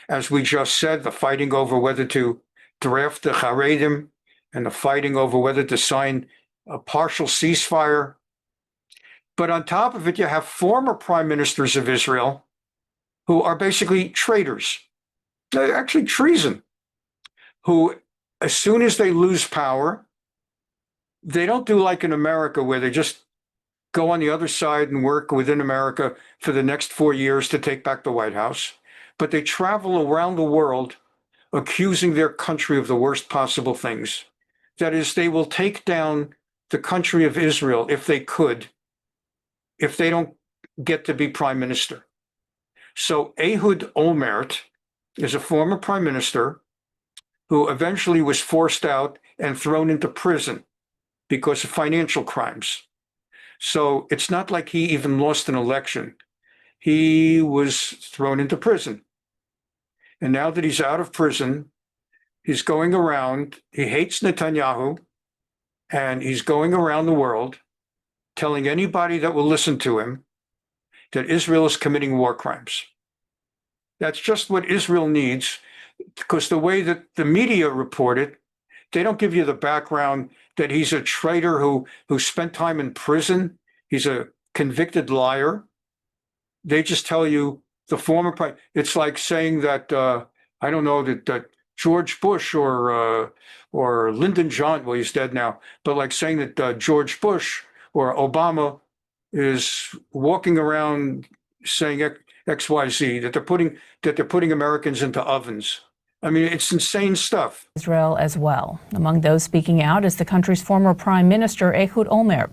as we just said, the fighting over whether to draft the Haredim, and the fighting over whether to sign a partial ceasefire. But on top of it, you have former prime ministers of Israel who are basically traitors, actually treason, who, as soon as they lose power, they don't do like in America where they just go on the other side and work within America for the next 4 years to take back the White House, but they travel around the world accusing their country of the worst possible things. That is, they will take down the country of Israel if they could, if they don't get to be prime minister. So Ehud Olmert is a former prime minister who eventually was forced out and thrown into prison because of financial crimes. So it's not like he even lost an election. He was thrown into prison. And now that he's out of prison, he's going around, he hates Netanyahu, and he's going around the world telling anybody that will listen to him that Israel is committing war crimes. That's just what Israel needs, because the way that the media report it, they don't give you the background that he's a traitor who spent time in prison. He's a convicted liar. They just tell you the former prime. It's like saying that, I don't know, that George Bush or Lyndon Johnson, well, he's dead now, but like saying that George Bush or Obama is walking around saying XYZ, that they're putting Americans into ovens. I mean, it's insane stuff.
Israel as well. Among those speaking out is the country's former prime minister, Ehud Olmert.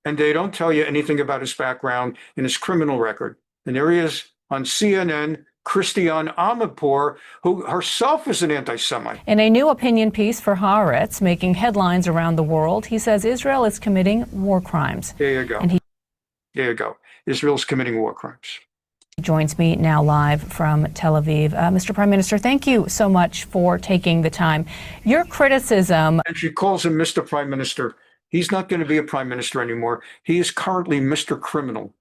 And they don't tell you anything about his background and his criminal record. And there he is on CNN, Kristi Amadpour, who herself is an anti-Semite.
In a new opinion piece for Haaretz, making headlines around the world, he says Israel is committing war crimes.
There you go. There you go. Israel's committing war crimes.
He joins me now live from Tel Aviv. Mr. Prime Minister, thank you so much for taking the time. Your criticism...
And she calls him Mr. Prime Minister. He's not going to be a prime minister anymore. He is currently Mr. Criminal.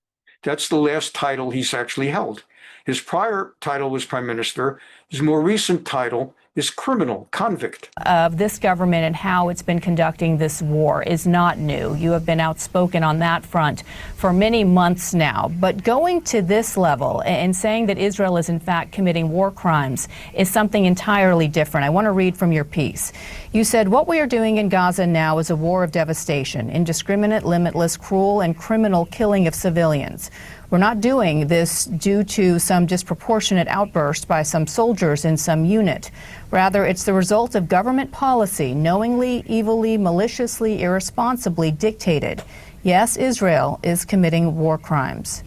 That's the last title he's actually held. His prior title was prime minister. His more recent title is criminal, convict.
Of this government and how it's been conducting this war is not new. You have been outspoken on that front for many months now. But going to this level and saying that Israel is in fact committing war crimes is something entirely different. I want to read from your piece. You said, what we are doing in Gaza now is a war of devastation, indiscriminate, limitless, cruel, and criminal killing of civilians. We're not doing this due to some disproportionate outburst by some soldiers in some unit. Rather, it's the result of government policy, knowingly, evilly, maliciously, irresponsibly dictated. Yes, Israel is committing war crimes.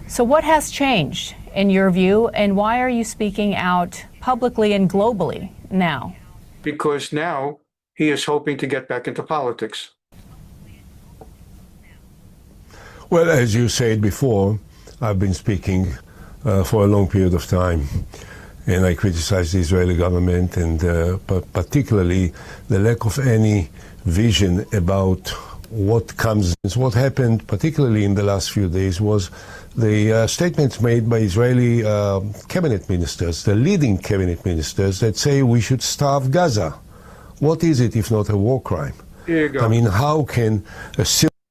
So what has changed in your view, and why are you speaking out publicly and globally now?
Because now he is hoping to get back into politics.
Well, as you said before, I've been speaking for a long period of time, and I criticize the Israeli government and particularly the lack of any vision about what comes. What happened, particularly in the last few days, was the statements made by Israeli cabinet ministers, the leading cabinet ministers, that say we should starve Gaza. What is it if not a war crime?
Here you go.
I mean, how can a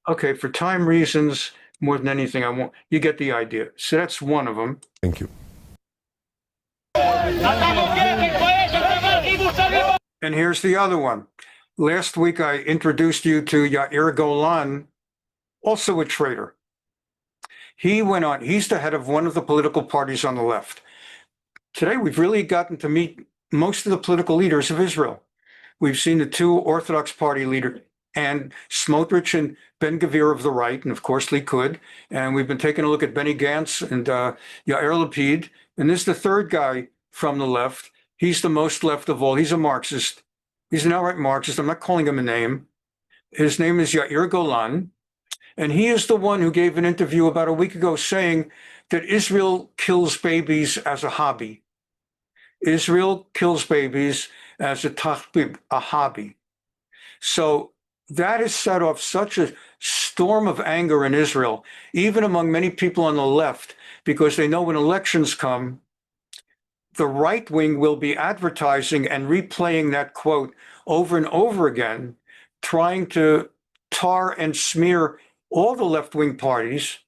Okay, for time reasons, more than anything, you get the idea. So that's one of them.
Thank you.
And here's the other one. Last week, I introduced you to Yair Golan, also a traitor. He went on, he's the head of one of the political parties on the left. Today, we've really gotten to meet most of the political leaders of Israel. We've seen the two Orthodox party leaders, and Smotrich and Ben Gvir of the right, and of course Likud. And we've been taking a look at Benny Gantz and Yair Lapid. And this is the third guy from the left. He's the most left of all. He's a Marxist. He's an outright Marxist. I'm not calling him a name. His name is Yair Golan. And he is the one who gave an interview about a week ago saying that Israel kills babies as a hobby. Israel kills babies as a tahbib, a hobby. So that has set off such a storm of anger in Israel, even among many people on the left, because they know when elections come, the right wing will be advertising and replaying that quote over and over again, trying to tar and smear all the left-wing parties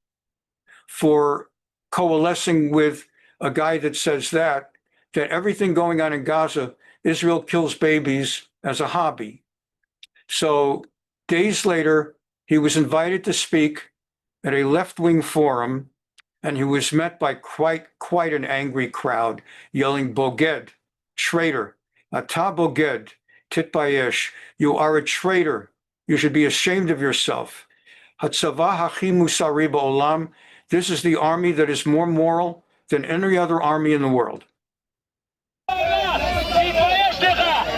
for coalescing with a guy that says that everything going on in Gaza, Israel kills babies as a hobby. So days later, he was invited to speak at a left-wing forum, and he was met by quite an angry crowd, yelling, Boged, traitor, Ata Boged, Titbayesh, you are a traitor. You should be ashamed of yourself. Hatzavah Hachi Musari Ba'olam, this is the army that is more moral than any other army in the world.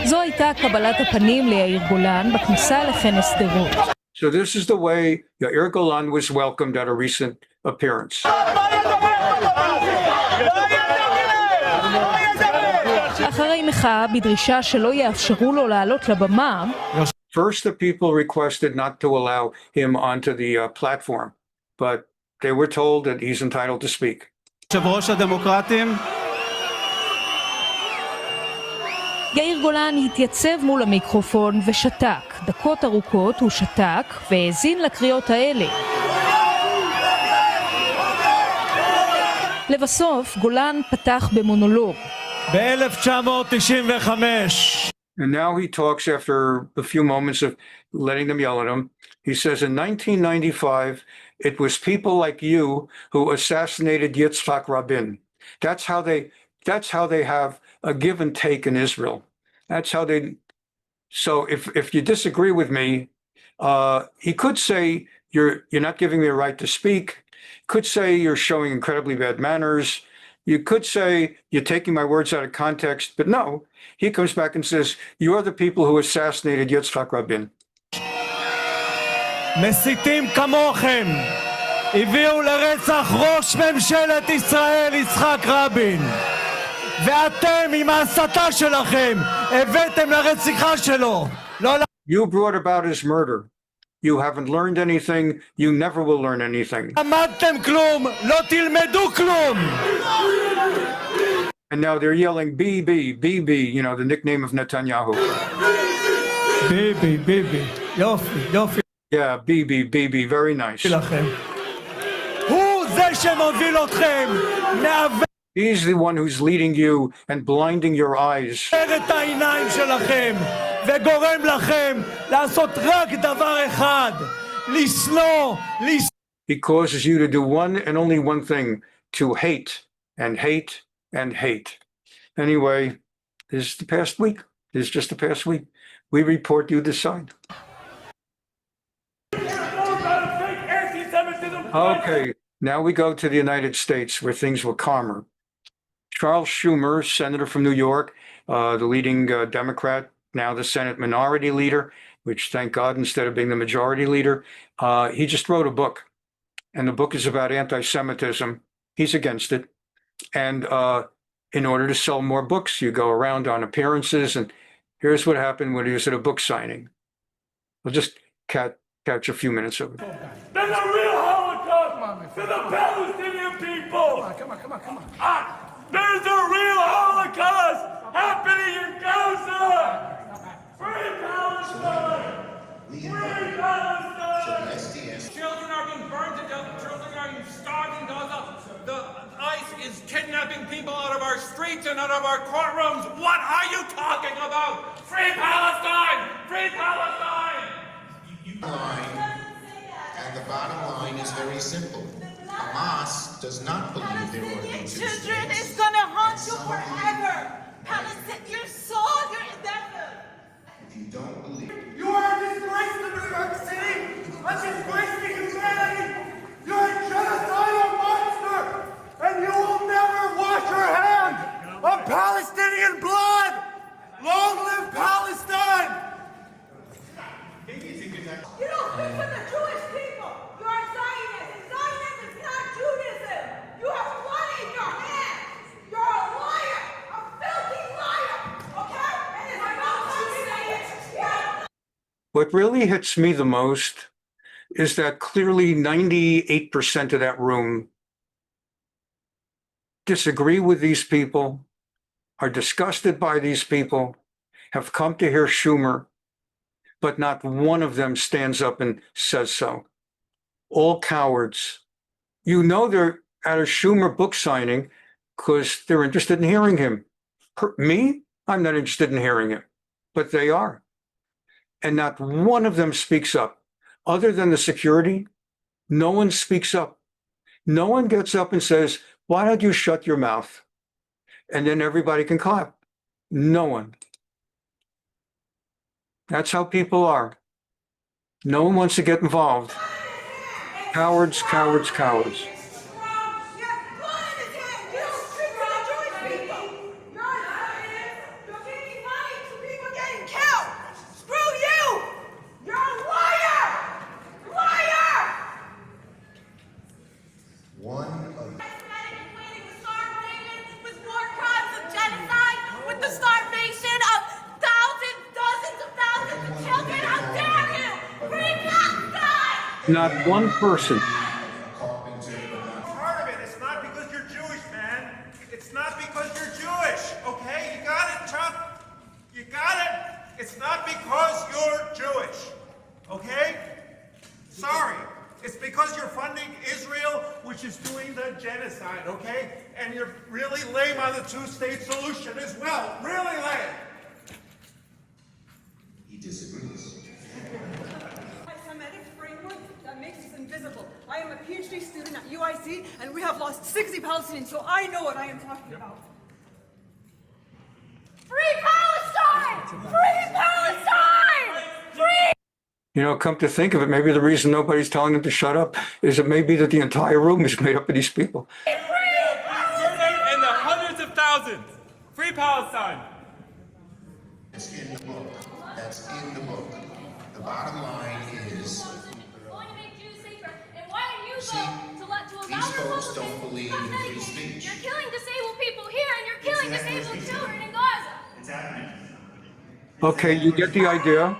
זו הייתה קבלת הפנים ליאיר גולן בכניסה לכנס שדרות.
So this is the way Yair Golan was welcomed at a recent appearance.
אחרי מחאה בדרישה שלא יאפשרו לו לעלות לבמה.
First, the people requested not to allow him onto the platform, but they were told that he's entitled to speak.
יושב ראש הדמוקרטים. יאיר גולן התייצב מול המיקרופון ושתק. דקות ארוכות הוא שתק והאזין לקריאות האלה. לבסוף, גולן פתח במונולוג.
ב-1995.
And now he talks after a few moments of letting them yell at him. He says, in 1995, it was people like you who assassinated Yitzhak Rabin. That's how they have a give and take in Israel. That's how they. So if you disagree with me, he could say you're not giving me a right to speak. Could say you're showing incredibly bad manners. You could say you're taking my words out of context, but no. He comes back and says, you're the people who assassinated Yitzhak Rabin.
מסיתים כמוכם הביאו לרצח ראש ממשלת ישראל יצחק רבין. ואתם עם ההסתה שלכם הבאתם לרציחה שלו.
You brought about his murder. You haven't learned anything. You never will learn anything.
למדתם כלום, לא תלמדו כלום.
And now they're yelling, BB, BB, you know, the nickname of Netanyahu.
ביבי, ביבי, יופי, יופי.
Yeah, BB, BB, very nice.
הוא זה שמוביל אתכם, מעוות
He's the one who's leading you and blinding your eyes.
את העיניים שלכם, וגורם לכם לעשות רק דבר אחד, לשנוא,
He causes you to do one and only one thing, to hate and hate and hate. Anyway, this is the past week. This is just the past week. We report, you decide. Okay, now we go to the United States where things were calmer. Charles Schumer, senator from New York, the leading Democrat, now the Senate minority leader, which thank God, instead of being the majority leader, he just wrote a book. And the book is about anti-Semitism. He's against it. And in order to sell more books, you go around on appearances. And here's what happened when he was at a book signing. We'll just catch a few minutes of it.
There's a real Holocaust to the Palestinian people. Come on. There's a real Holocaust happening in Gaza. Free Palestine. Free Palestine. Children are being burned to death. Children are being starved in Gaza. The ICE is kidnapping people out of our streets and out of our courtrooms. What are you talking about? Free Palestine! Free Palestine!
And the bottom line is very simple. Hamas does not believe there were
children is gonna haunt you forever. Palestine, your soul, your endeavor.
If you don't believe,
You are a disgrace to New York City, a disgrace to humanity. You're a genocidal monster, and you will never wash your hands of Palestinian blood. Long live Palestine!
You don't speak for the Jewish people. You are Zionist, and Zionism is not Judaism. You have blood in your hands. You're a liar, a filthy liar, okay? And it's about time you say it.
What really hits me the most is that clearly 98% of that room disagree with these people, are disgusted by these people, have come to hear Schumer, but not one of them stands up and says so. All cowards. You know they're at a Schumer book signing because they're interested in hearing him. Me, I'm not interested in hearing him, but they are. And not one of them speaks up. Other than the security, no one speaks up. No one gets up and says, why don't you shut your mouth? And then everybody can clap. No one. That's how people are. No one wants to get involved. Cowards, cowards, cowards. Not one person.
Part of it, it's not because you're Jewish, man. It's not because you're Jewish, okay? You got it, Chuck? You got it? It's not because you're Jewish, okay? Sorry. It's because you're funding Israel, which is doing the genocide, okay? And you're really lame on the two-state solution as well. Really lame.
he disagrees.
Invisible. I am a PhD student at UIC, and we have lost 60 Palestinians, so I know what I am talking about. Free Palestine! Free Palestine! Free!
You know, come to think of it, maybe the reason nobody's telling them to shut up is it may be that the entire room is made up of these people.
And the hundreds of thousands. Free Palestine.
It's in the book. That's in the book. The bottom line is, these folks don't believe in free speech.
You're killing disabled people here, and you're killing disabled children in Gaza.
It's happening.
Okay, you get the idea.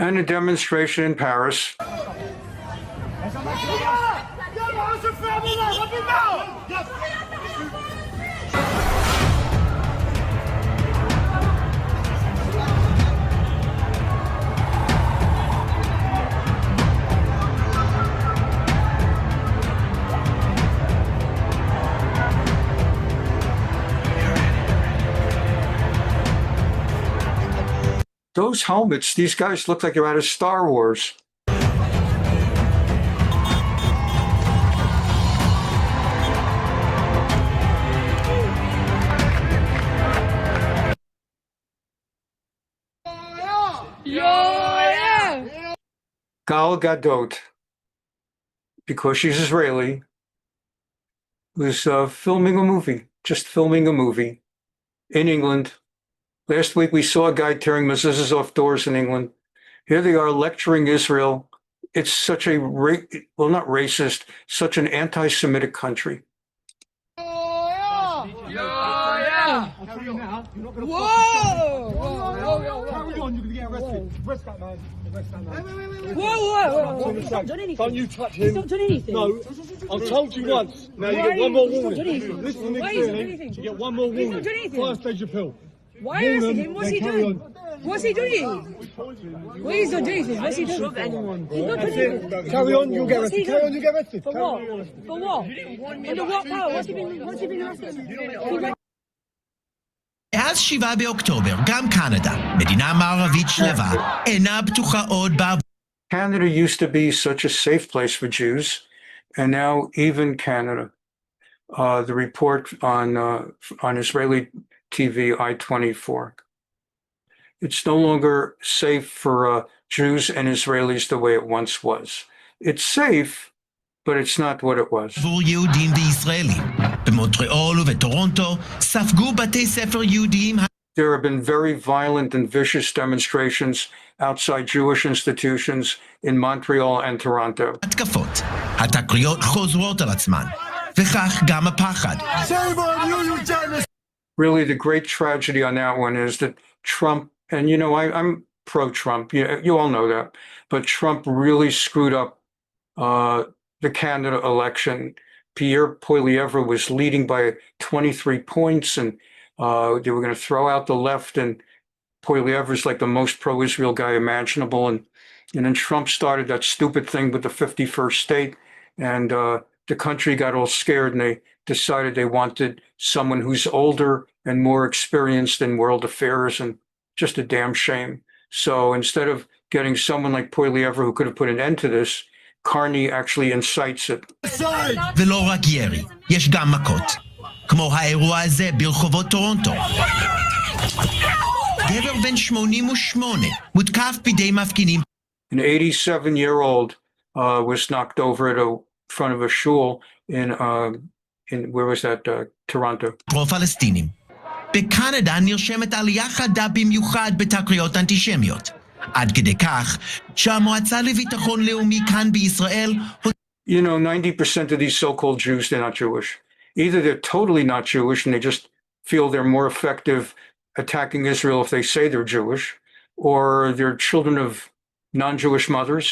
And a demonstration in Paris. Those helmets, these guys look like they're out of Star Wars. Gal Gadot, because she's Israeli, was filming a movie, just filming a movie in England. Last week, we saw a guy tearing mezuzahs off doors in England. Here they are lecturing Israel. It's such a, well, not racist, such an anti-Semitic country.
Don't you touch him. He's not done anything. No, I've told you once. Now you get one more warning. Listen to me clearly. You get one more warning. He's not done anything. Fire stage appeal.
Why are you asking him? What's he doing? What's he doing? Well, he's not doing anything. What's he doing? He's not doing anything.
Carry on, you'll get arrested. Carry on, you'll get arrested.
For what? For what? Under what power? What's he been arrested?
מאז 7 באוקטובר, גם קנדה, מדינה מערבית שלווה, אינה בטוחה עוד
Canada used to be such a safe place for Jews, and now even Canada. The report on Israeli TV I-24. It's no longer safe for Jews and Israelis the way it once was. It's safe, but it's not what it was.
עבור יהודים וישראלים. במונטריאול ובטורונטו ספגו בתי ספר יהודיים.
There have been very violent and vicious demonstrations outside Jewish institutions in Montreal and Toronto.
התקפות. התקריות חוזרות על עצמן. וכך גם הפחד.
Really, the great tragedy on that one is that Trump, and you know, I'm pro-Trump, you all know that, but Trump really screwed up the Canada election. Pierre Poilievre was leading by 23 points, and they were going to throw out the left, and Poilievre is like the most pro-Israel guy imaginable, and then Trump started that stupid thing with the 51st state, and the country got all scared, and they decided they wanted someone who's older and more experienced in world affairs, and just a damn shame. So instead of getting someone like Poilievre who could have put an end to this, Carney actually incites it.
ולא רק ירי, יש גם מכות. כמו האירוע הזה ברחובות טורונטו. גבר בן 88 מותקף בידי מפגינים.
An 87-year-old was knocked over at a front of a shul in where was that? Toronto.
פרו-פלסטינים. בקנדה נרשמת עלייה חדה במיוחד בתקריות אנטישמיות. עד כדי כך שהמועצה לביטחון לאומי כאן בישראל...
You know, 90% of these so-called Jews, they're not Jewish. Either they're totally not Jewish and they just feel they're more effective attacking Israel if they say they're Jewish, or they're children of non-Jewish mothers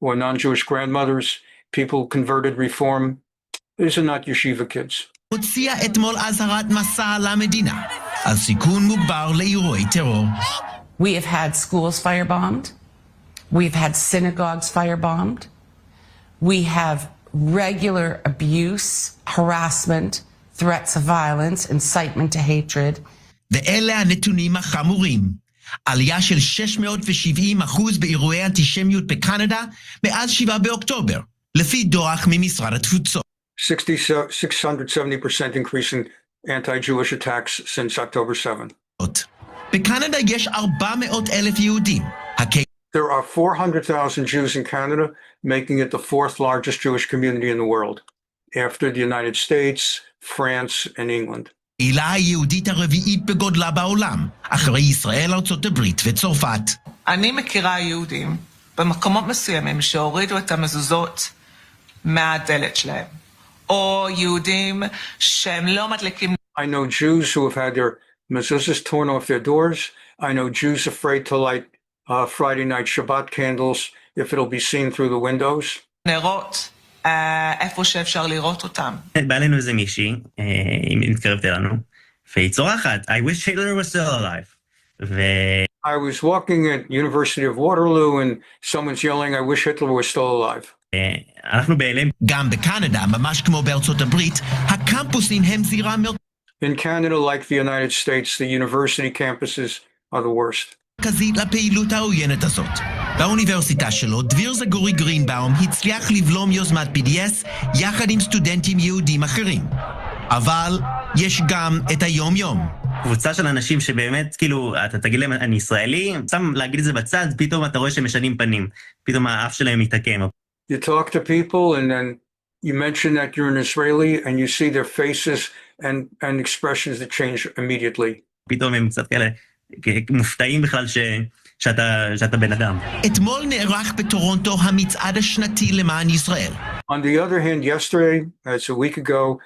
or non-Jewish grandmothers, people converted, reform. These are not yeshiva kids.
הוציאה אתמול אזהרת מסע למדינה על סיכון מוגבר לאירועי טרור.
We have had schools firebombed. We've had synagogues firebombed. We have regular abuse, harassment, threats of violence, incitement to hatred.
ואלה הנתונים החמורים. עלייה של 670% באירועי אנטישמיות בקנדה מאז 7 באוקטובר, לפי דוח ממשרד התפוצות.
670% increase in anti-Jewish attacks since October 7.
בקנדה יש 400,000 יהודים.
There are 400,000 Jews in Canada, making it the fourth largest Jewish community in the world, after the United States, France, and England.
קהילה היהודית הרביעית בגודלה בעולם, אחרי ישראל, ארצות הברית וצרפת.
אני מכירה יהודים במקומות מסוימים שהורידו את המזוזות מהדלת שלהם, או יהודים שהם לא מדליקים.
I know Jews who have had their mezuzahs torn off their doors. I know Jews afraid to light Friday night Shabbat candles, if it'll be seen through the windows.
נרות, איפה שאפשר לראות אותם.
בא אלינו איזה מישהי, היא מתקרבת אלינו, והיא צורחת, I wish Hitler was still alive.
I was walking at University of Waterloo and someone's yelling, I wish Hitler was still alive.
אנחנו בהלם.
גם בקנדה, ממש כמו בארצות הברית, הקמפוסים הם זירה
In Canada, like the United States, the university campuses are the worst.
מרכזית לפעילות העוינת הזאת. באוניברסיטה שלו, דביר זגורי גרינבאום הצליח לבלום יוזמת BDS יחד עם סטודנטים יהודים אחרים. אבל יש גם את היום-יום.
קבוצה של אנשים שבאמת, כאילו, אתה תגיד להם, אני ישראלי, שם להגיד את זה בצד, פתאום אתה רואה שהם משנים פנים. פתאום האף שלהם מתעקם.
You talk to people and then you mention that you're an Israeli and you see their faces and expressions that change immediately.
פתאום הם קצת כאלה מופתעים בכלל שאתה בן אדם.
אתמול נערך בטורונטו המצעד השנתי למען ישראל.
On the other hand, yesterday, that's a week ago,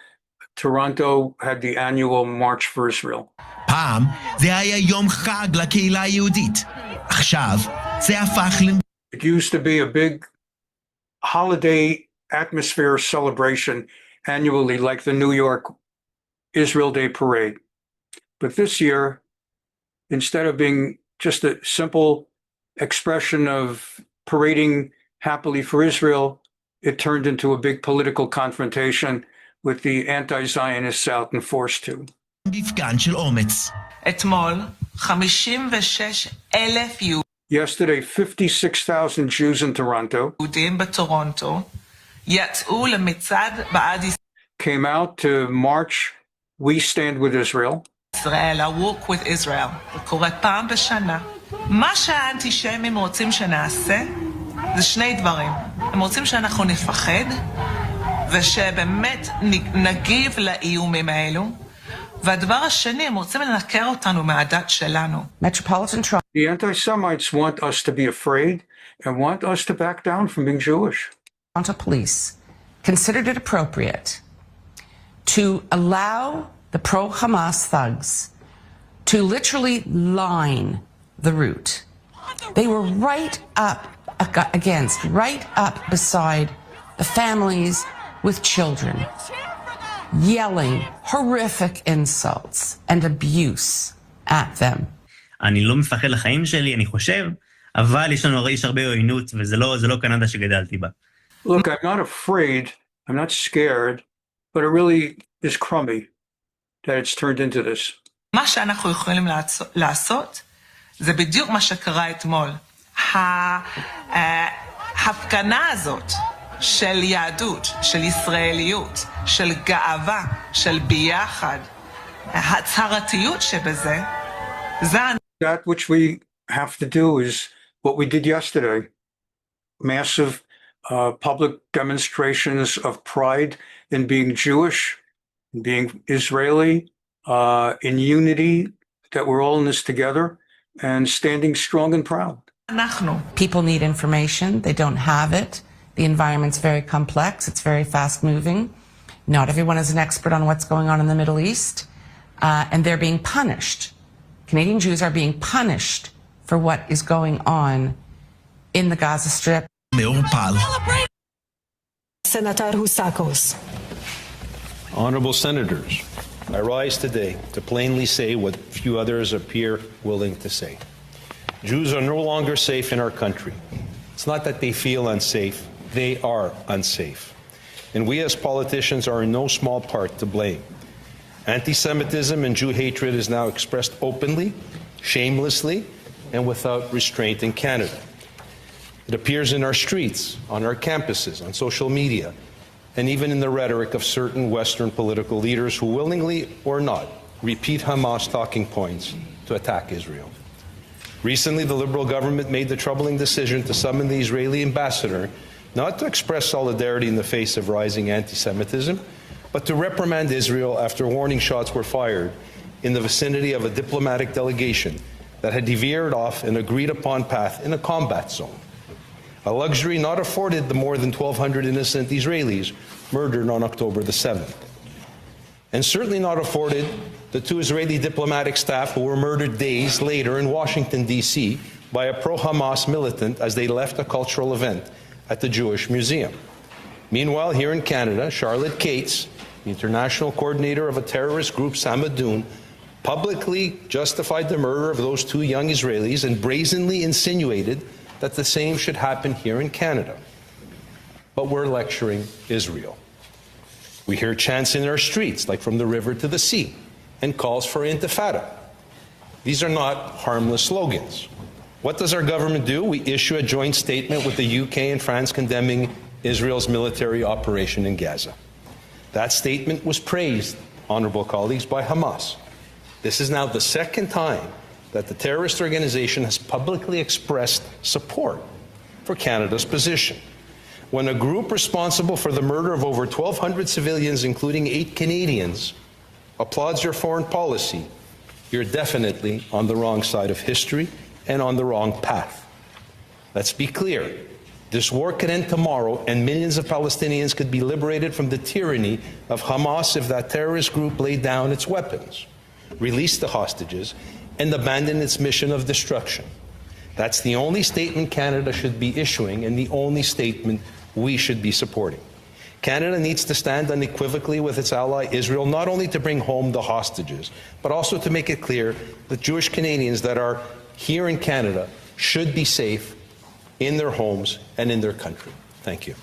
Toronto had the annual March for Israel.
פעם זה היה יום חג לקהילה היהודית. עכשיו זה הפך
It used to be a big holiday atmosphere celebration annually, like the New York Israel Day Parade. But this year, instead of being just a simple expression of parading happily for Israel, it turned into a big political confrontation with the anti-Zionist South and forced to.
מפגן של אומץ.
אתמול, 56,000
Yesterday, 56,000 Jews in Toronto
יהודים בטורונטו יצאו למצעד בעד
came out to march, We Stand with Israel.
ישראל, I walk with Israel. זה קורה פעם בשנה. מה שהאנטישמים רוצים שנעשה, זה שני דברים. הם רוצים שאנחנו נפחד, ושבאמת נגיב לאיומים האלו. והדבר השני, הם רוצים לנקר אותנו מהדת שלנו.
The anti-Semites want us to be afraid and want us to back down from being Jewish.
Toronto police considered it appropriate to allow the pro-Hamas thugs to literally line the route. They were right up beside the families with children, yelling horrific insults and abuse at them.
אני לא מפחד לחיים שלי, אני חושב, אבל יש הרבה עוינות, וזה לא קנדה שגדלתי בה.
Look, I'm not afraid, I'm not scared, but it really is crummy that it's turned into this.
מה שאנחנו יכולים לעשות, זה בדיוק מה שקרה אתמול. ההפגנה הזאת של יהדות, של ישראליות, של גאווה, של ביחד, ההצהרתיות שבזה, זה...
That which we have to do is what we did yesterday. Massive public demonstrations of pride in being Jewish, in being Israeli, in unity, that we're all in this together, and standing strong and proud.
People need information. They don't have it. The environment's very complex. It's very fast-moving. Not everyone is an expert on what's going on in the Middle East, and they're being punished. Canadian Jews are being punished for what is going on in the Gaza Strip.
Senator Husakos.
Honorable Senators, I rise today to plainly say what few others appear willing to say. Jews are no longer safe in our country. It's not that they feel unsafe, they are unsafe. And we as politicians are in no small part to blame. Anti-Semitism and Jew hatred is now expressed openly, shamelessly, and without restraint in Canada. It appears in our streets, on our campuses, on social media, and even in the rhetoric of certain Western political leaders who willingly or not repeat Hamas talking points to attack Israel. Recently, the Liberal government made the troubling decision to summon the Israeli ambassador not to express solidarity in the face of rising anti-Semitism, but to reprimand Israel after warning shots were fired in the vicinity of a diplomatic delegation that had veered off an agreed-upon path in a combat zone, a luxury not afforded the more than 1,200 innocent Israelis murdered on October the 7th, and certainly not afforded the 2 Israeli diplomatic staff who were murdered days later in Washington, D.C., by a pro-Hamas militant as they left a cultural event at the Jewish Museum. Meanwhile, here in Canada, Charlotte Cates, the international coordinator of a terrorist group, Samadoun, publicly justified the murder of those two young Israelis and brazenly insinuated that the same should happen here in Canada. But we're lecturing Israel. We hear chants in our streets, like from the river to the sea, and calls for intifada. These are not harmless slogans. What does our government do? We issue a joint statement with the UK and France condemning Israel's military operation in Gaza. That statement was praised, honorable colleagues, by Hamas. This is now the second time that the terrorist organization has publicly expressed support for Canada's position. When a group responsible for the murder of over 1,200 civilians, including 8 Canadians, applauds your foreign policy, you're definitely on the wrong side of history and on the wrong path. Let's be clear. This war could end tomorrow and millions of Palestinians could be liberated from the tyranny of Hamas if that terrorist group laid down its weapons, released the hostages, and abandoned its mission of destruction. That's the only statement Canada should be issuing and the only statement we should be supporting. Canada needs to stand unequivocally with its ally Israel, not only to bring home the hostages, but also to make it clear that Jewish Canadians that are here in Canada should be safe in their homes and in their country. Thank you.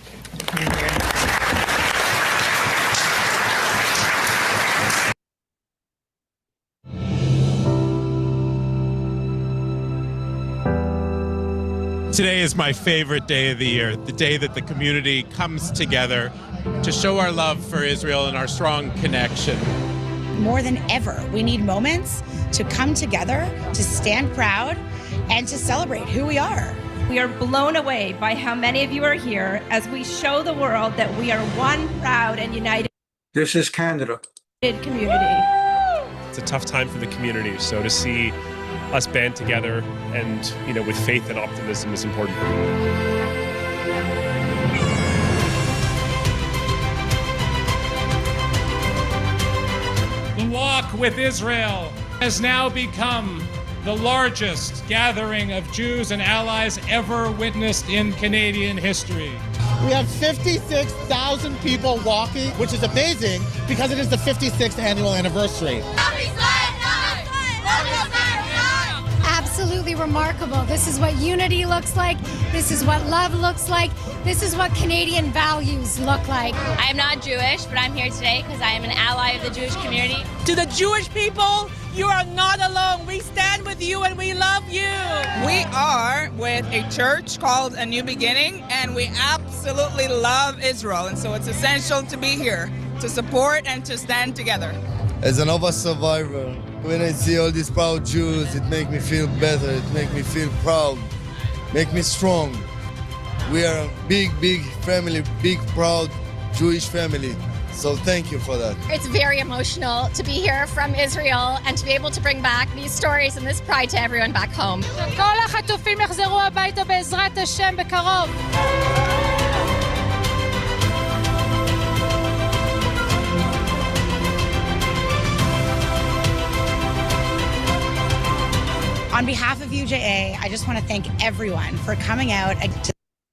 Today is my favorite day of the year, the day that the community comes together to show our love for Israel and our strong connection.
More than ever, we need moments to come together, to stand proud, and to celebrate who we are.
We are blown away by how many of you are here as we show the world that we are one proud and united
This is Canada.
community.
It's a tough time for the community, so to see us band together and, with faith and optimism is important.
The Walk with Israel has now become the largest gathering of Jews and allies ever witnessed in Canadian history.
We have 56,000 people walking, which is amazing because it is the 56th annual anniversary.
Absolutely remarkable. This is what unity looks like. This is what love looks like. This is what Canadian values look like.
I am not Jewish, but I'm here today because I am an ally of the Jewish community.
To the Jewish people, you are not alone. We stand with you and we love you.
We are with a church called A New Beginning, and we absolutely love Israel. And so it's essential to be here to support and to stand together.
As a Nova survivor, when I see all these proud Jews, it makes me feel better. It makes me feel proud, make me strong. We are a big, big family, big, proud Jewish family. So thank you for that.
It's very emotional to be here from Israel and to be able to bring back these stories and this pride to everyone back home. כל החטופים יחזרו הביתה בעזרת השם בקרוב.
On behalf of UJA, I just want to thank everyone for coming out.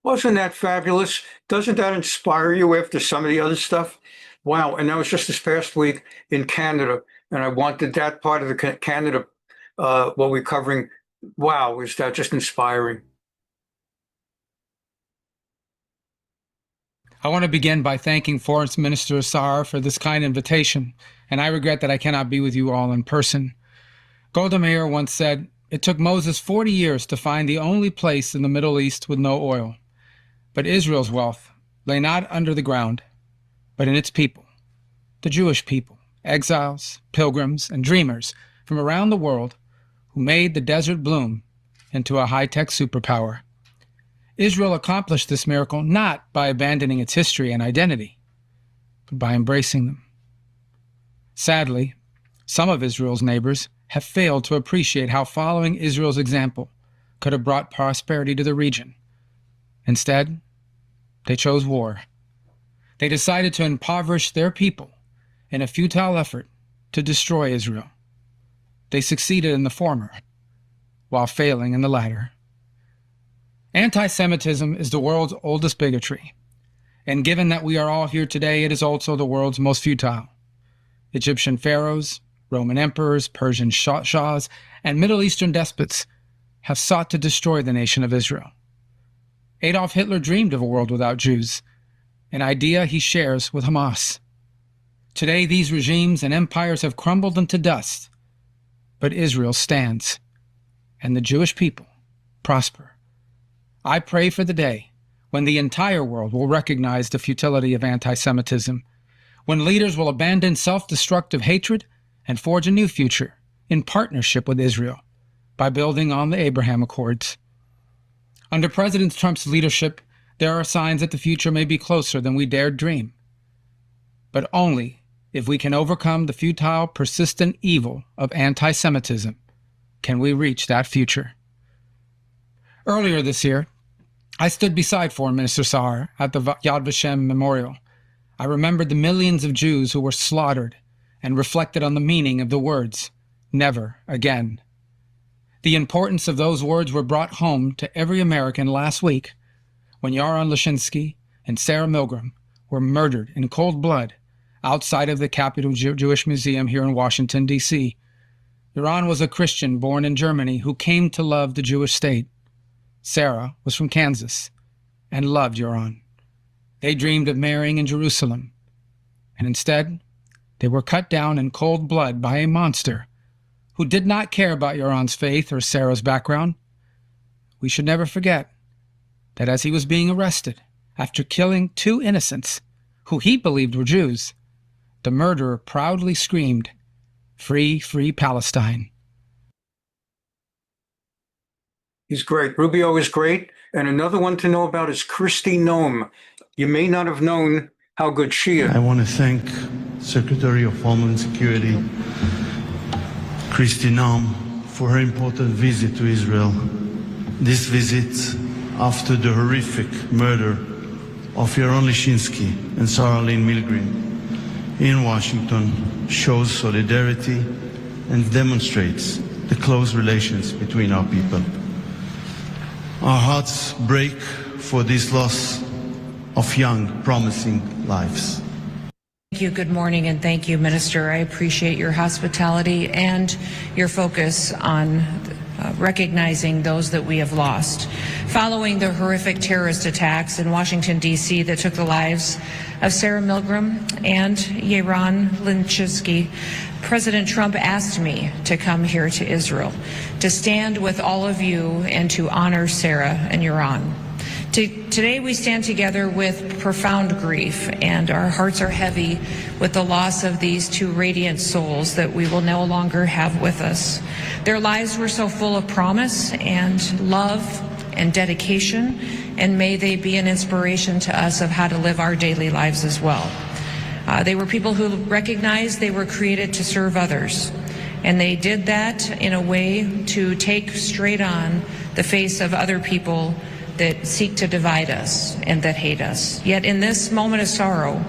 Wasn't that fabulous? Doesn't that inspire you after some of the other stuff? Wow. And that was just this past week in Canada. And I wanted that part of the Canada, what we're covering. Wow. Is that just inspiring?
I want to begin by thanking Foreign Minister Saar for this kind invitation. And I regret that I cannot be with you all in person. Golda Meir once said, "It took Moses 40 years to find the only place in the Middle East with no oil. But Israel's wealth lay not under the ground, but in its people, the Jewish people, exiles, pilgrims, and dreamers from around the world who made the desert bloom into a high-tech superpower." Israel accomplished this miracle not by abandoning its history and identity, but by embracing them. Sadly, some of Israel's neighbors have failed to appreciate how following Israel's example could have brought prosperity to the region. Instead, they chose war. They decided to impoverish their people in a futile effort to destroy Israel. They succeeded in the former, while failing in the latter. Anti-Semitism is the world's oldest bigotry. And given that we are all here today, it is also the world's most futile. Egyptian pharaohs, Roman emperors, Persian shahs, and Middle Eastern despots have sought to destroy the nation of Israel. Adolf Hitler dreamed of a world without Jews, an idea he shares with Hamas. Today, these regimes and empires have crumbled into dust, but Israel stands, and the Jewish people prosper. I pray for the day when the entire world will recognize the futility of anti-Semitism, when leaders will abandon self-destructive hatred and forge a new future in partnership with Israel by building on the Abraham Accords. Under President Trump's leadership, there are signs that the future may be closer than we dared dream. But only if we can overcome the futile, persistent evil of anti-Semitism can we reach that future. Earlier this year, I stood beside Foreign Minister Sa'ar at the Yad Vashem Memorial. I remembered the millions of Jews who were slaughtered and reflected on the meaning of the words, "never again." The importance of those words were brought home to every American last week when Yaron Lashinsky and Sarah Milgram were murdered in cold blood outside of the Capitol Jewish Museum here in Washington, D.C. Yaron was a Christian born in Germany who came to love the Jewish state. Sarah was from Kansas and loved Yaron. They dreamed of marrying in Jerusalem, and instead, they were cut down in cold blood by a monster who did not care about Yaron's faith or Sarah's background. We should never forget that as he was being arrested after killing 2 innocents who he believed were Jews, the murderer proudly screamed, "Free, free Palestine."
He's great. Rubio is great. And another one to know about is Kristi Noem. You may not have known how good she is.
I want to thank Secretary of Homeland Security, Kristi Noem, for her important visit to Israel. This visit, after the horrific murder of Yaron Lashinsky and Sarah Lynn Milgram in Washington, shows solidarity and demonstrates the close relations between our people. Our hearts break for this loss of young, promising lives.
Thank you. Good morning, and thank you, Minister. I appreciate your hospitality and your focus on recognizing those that we have lost. Following the horrific terrorist attacks in Washington, D.C. that took the lives of Sarah Milgram and Yaron Lashinsky, President Trump asked me to come here to Israel, to stand with all of you and to honor Sarah and Yaron. Today we stand together with profound grief, and our hearts are heavy with the loss of these 2 radiant souls that we will no longer have with us. Their lives were so full of promise and love and dedication, and may they be an inspiration to us of how to live our daily lives as well. They were people who recognized they were created to serve others, and they did that in a way to take straight on the face of other people that seek to divide us and that hate us. Yet in this moment of sorrow,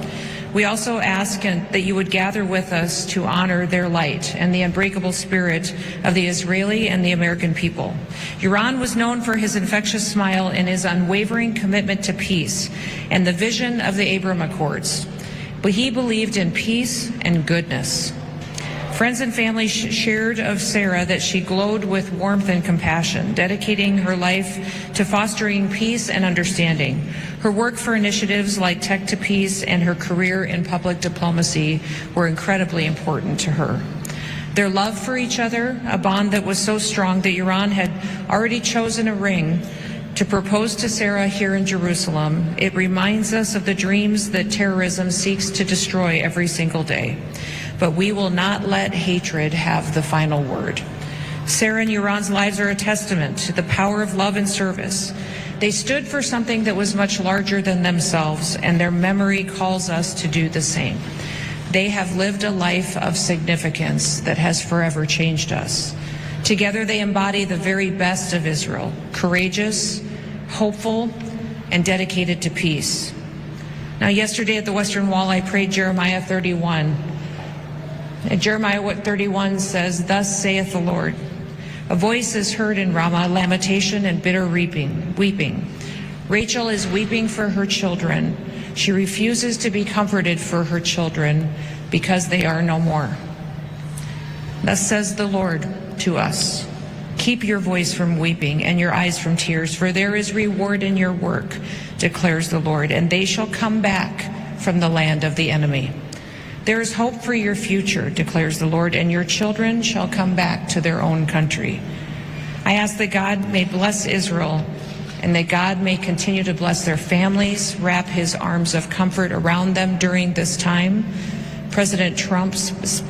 we also ask that you would gather with us to honor their light and the unbreakable spirit of the Israeli and the American people. Yaron was known for his infectious smile and his unwavering commitment to peace and the vision of the Abraham Accords. But he believed in peace and goodness. Friends and family shared of Sarah that she glowed with warmth and compassion, dedicating her life to fostering peace and understanding. Her work for initiatives like Tech to Peace and her career in public diplomacy were incredibly important to her. Their love for each other, a bond that was so strong that Yaron had already chosen a ring to propose to Sarah here in Jerusalem. It reminds us of the dreams that terrorism seeks to destroy every single day. But we will not let hatred have the final word. Sarah and Yaron's lives are a testament to the power of love and service. They stood for something that was much larger than themselves, and their memory calls us to do the same. They have lived a life of significance that has forever changed us. Together they embody the very best of Israel, courageous, hopeful, and dedicated to peace. Now, yesterday at the Western Wall, I prayed Jeremiah 31. And Jeremiah 31 says, "Thus saith the Lord, A voice is heard in Ramah, lamentation and bitter weeping. Rachel is weeping for her children. She refuses to be comforted for her children because they are no more. Thus says the Lord to us, keep your voice from weeping and your eyes from tears, for there is reward in your work, declares the Lord, and they shall come back from the land of the enemy. There is hope for your future, declares the Lord, and your children shall come back to their own country. I ask that God may bless Israel and that God may continue to bless their families, wrap his arms of comfort around them during this time. President Trump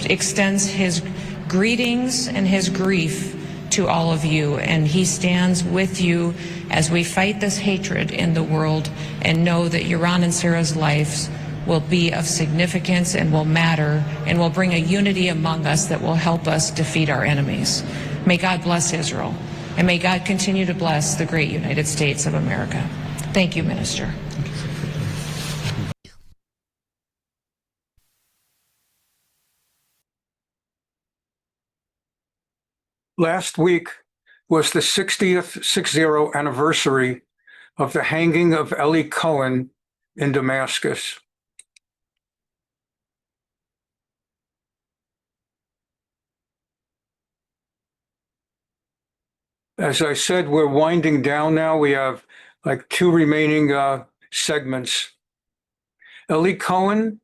extends his greetings and his grief to all of you, and he stands with you as we fight this hatred in the world and know that Yaron and Sarah's lives will be of significance and will matter and will bring a unity among us that will help us defeat our enemies. May God bless Israel, and may God continue to bless the great United States of America. Thank you, Minister.
Last week was the 60th anniversary of the hanging of Eli Cohen in Damascus. As I said, we're winding down now. We have like 2 remaining segments. Eli Cohen,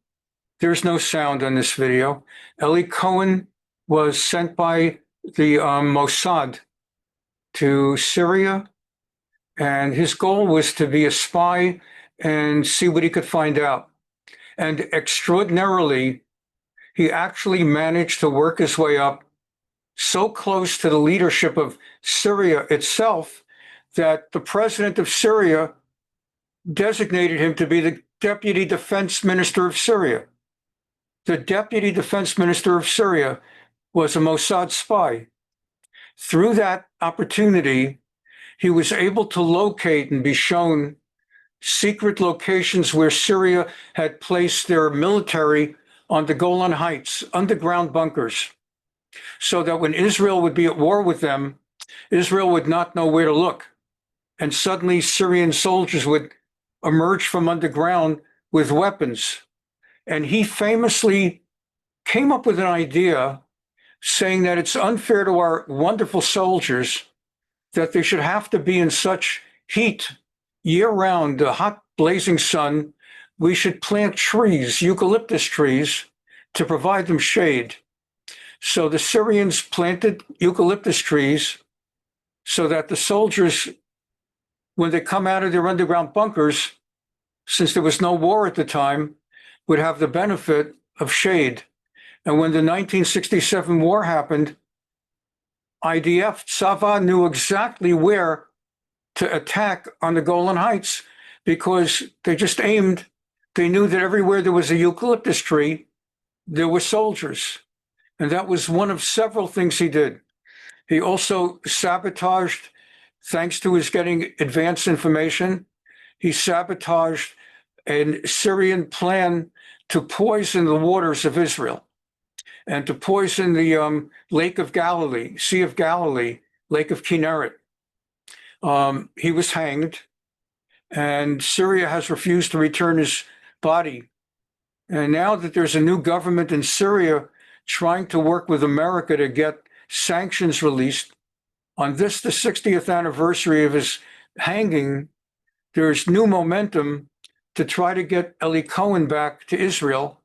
there's no sound on this video. Eli Cohen was sent by the Mossad to Syria, and his goal was to be a spy and see what he could find out. And extraordinarily, he actually managed to work his way up so close to the leadership of Syria itself that the president of Syria designated him to be the deputy defense minister of Syria. The deputy defense minister of Syria was a Mossad spy. Through that opportunity, he was able to locate and be shown secret locations where Syria had placed their military on the Golan Heights, underground bunkers, so that when Israel would be at war with them, Israel would not know where to look. And suddenly Syrian soldiers would emerge from underground with weapons. And he famously came up with an idea saying that it's unfair to our wonderful soldiers that they should have to be in such heat year-round, the hot blazing sun. We should plant trees, eucalyptus trees, to provide them shade. So the Syrians planted eucalyptus trees so that the soldiers, when they come out of their underground bunkers, since there was no war at the time, would have the benefit of shade. And when the 1967 war happened, IDF, Sava, knew exactly where to attack on the Golan Heights because they just aimed. They knew that everywhere there was a eucalyptus tree, there were soldiers. And that was one of several things he did. He also sabotaged, thanks to his getting advanced information, he sabotaged a Syrian plan to poison the waters of Israel and to poison the Lake of Galilee, Sea of Galilee, Lake of Kinneret. He was hanged, and Syria has refused to return his body. And now that there's a new government in Syria trying to work with America to get sanctions released, on this, the 60th anniversary of his hanging, there's new momentum to try to get Eli Cohen back to Israel.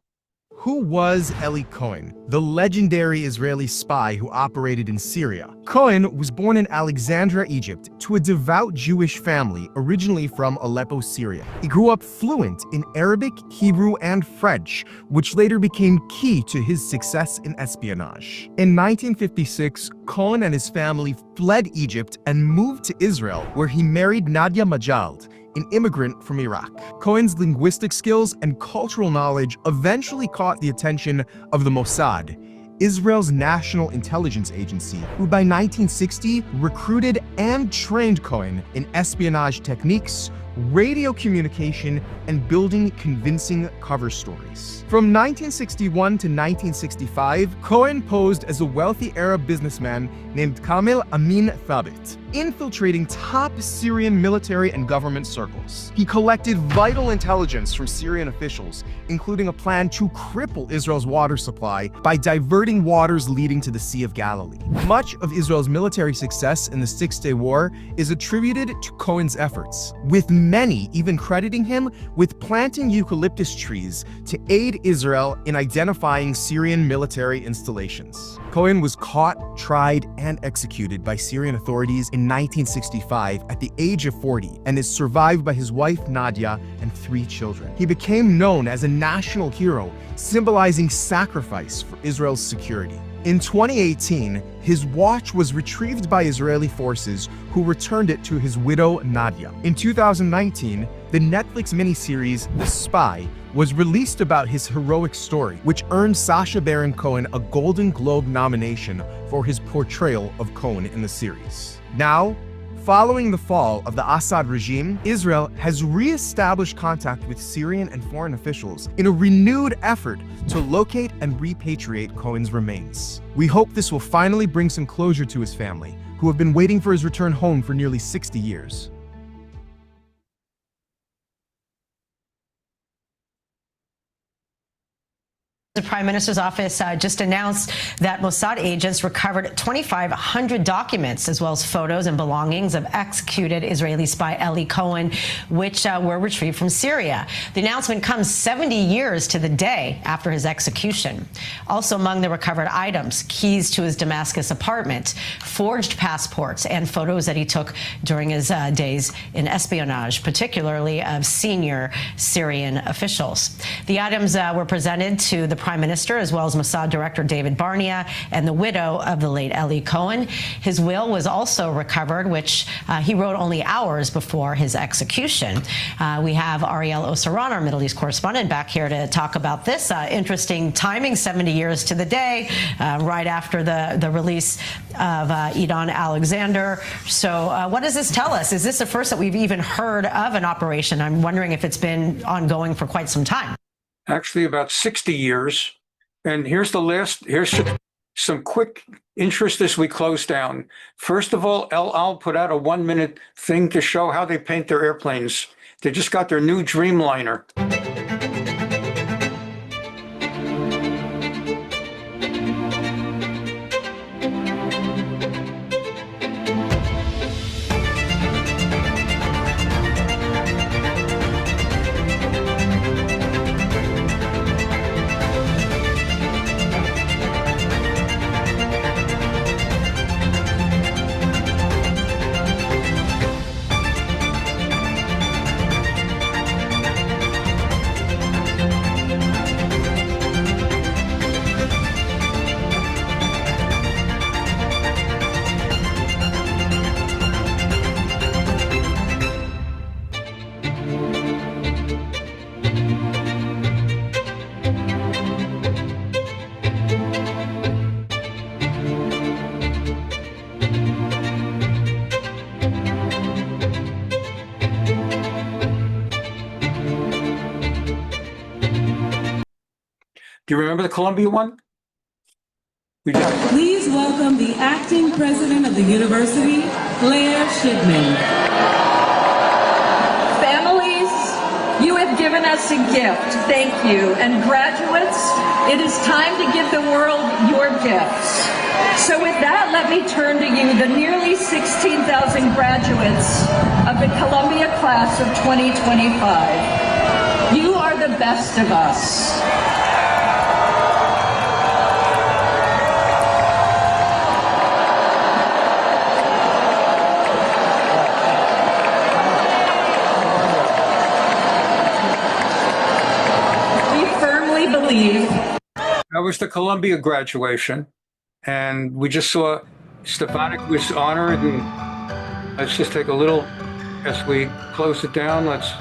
Who was Eli Cohen, the legendary Israeli spy who operated in Syria? Cohen was born in Alexandria, Egypt, to a devout Jewish family originally from Aleppo, Syria. He grew up fluent in Arabic, Hebrew, and French, which later became key to his success in espionage. In 1956, Cohen and his family fled Egypt and moved to Israel, where he married Nadia Majald, an immigrant from Iraq. Cohen's linguistic skills and cultural knowledge eventually caught the attention of the Mossad, Israel's national intelligence agency, who by 1960 recruited and trained Cohen in espionage techniques, radio communication, and building convincing cover stories. From 1961 to 1965, Cohen posed as a wealthy Arab businessman named Kamel Amin Thabit, infiltrating top Syrian military and government circles. He collected vital intelligence from Syrian officials, including a plan to cripple Israel's water supply by diverting waters leading to the Sea of Galilee. Much of Israel's military success in the Six-Day War is attributed to Cohen's efforts, with many even crediting him with planting eucalyptus trees to aid Israel in identifying Syrian military installations. Cohen was caught, tried, and executed by Syrian authorities in 1965 at the age of 40 and is survived by his wife Nadia and 3 children. He became known as a national hero, symbolizing sacrifice for Israel's security. In 2018, his watch was retrieved by Israeli forces who returned it to his widow Nadia. In 2019, the Netflix miniseries The Spy was released about his heroic story, which earned Sacha Baron Cohen a Golden Globe nomination for his portrayal of Cohen in the series. Now, following the fall of the Assad regime, Israel has re-established contact with Syrian and foreign officials in a renewed effort to locate and repatriate Cohen's remains. We hope this will finally bring some closure to his family, who have been waiting for his return home for nearly 60 years.
The Prime Minister's office just announced that Mossad agents recovered 2,500 documents, as well as photos and belongings of executed Israeli spy Eli Cohen, which were retrieved from Syria. The announcement comes 70 years to the day after his execution. Also among the recovered items, keys to his Damascus apartment, forged passports, and photos that he took during his days in espionage, particularly of senior Syrian officials. The items were presented to the Prime Minister, as well as Mossad Director David Barnea and the widow of the late Eli Cohen. His will was also recovered, which he wrote only hours before his execution. We have Ariel Osaran, our Middle East correspondent, back here to talk about this. Interesting timing, 70 years to the day, right after the release of Idan Alexander. So what does this tell us? Is this the first that we've even heard of an operation? I'm wondering if it's been ongoing for quite some time.
Actually, about 60 years. And here's some quick interest as we close down. First of all, El Al put out a 1-minute thing to show how they paint their airplanes. They just got their new Dreamliner. Do you remember the Columbia one?
Please welcome the acting president of the university, Claire Shipman.
Families, you have given us a gift. Thank you. And graduates, it is time to give the world your gifts. So with that, let me turn to you, the nearly 16,000 graduates of the Columbia class of 2025. You are the best of us.
That was the Columbia graduation, and we just saw Stefanik was honored, and let's just take a little, as we close it down, let's...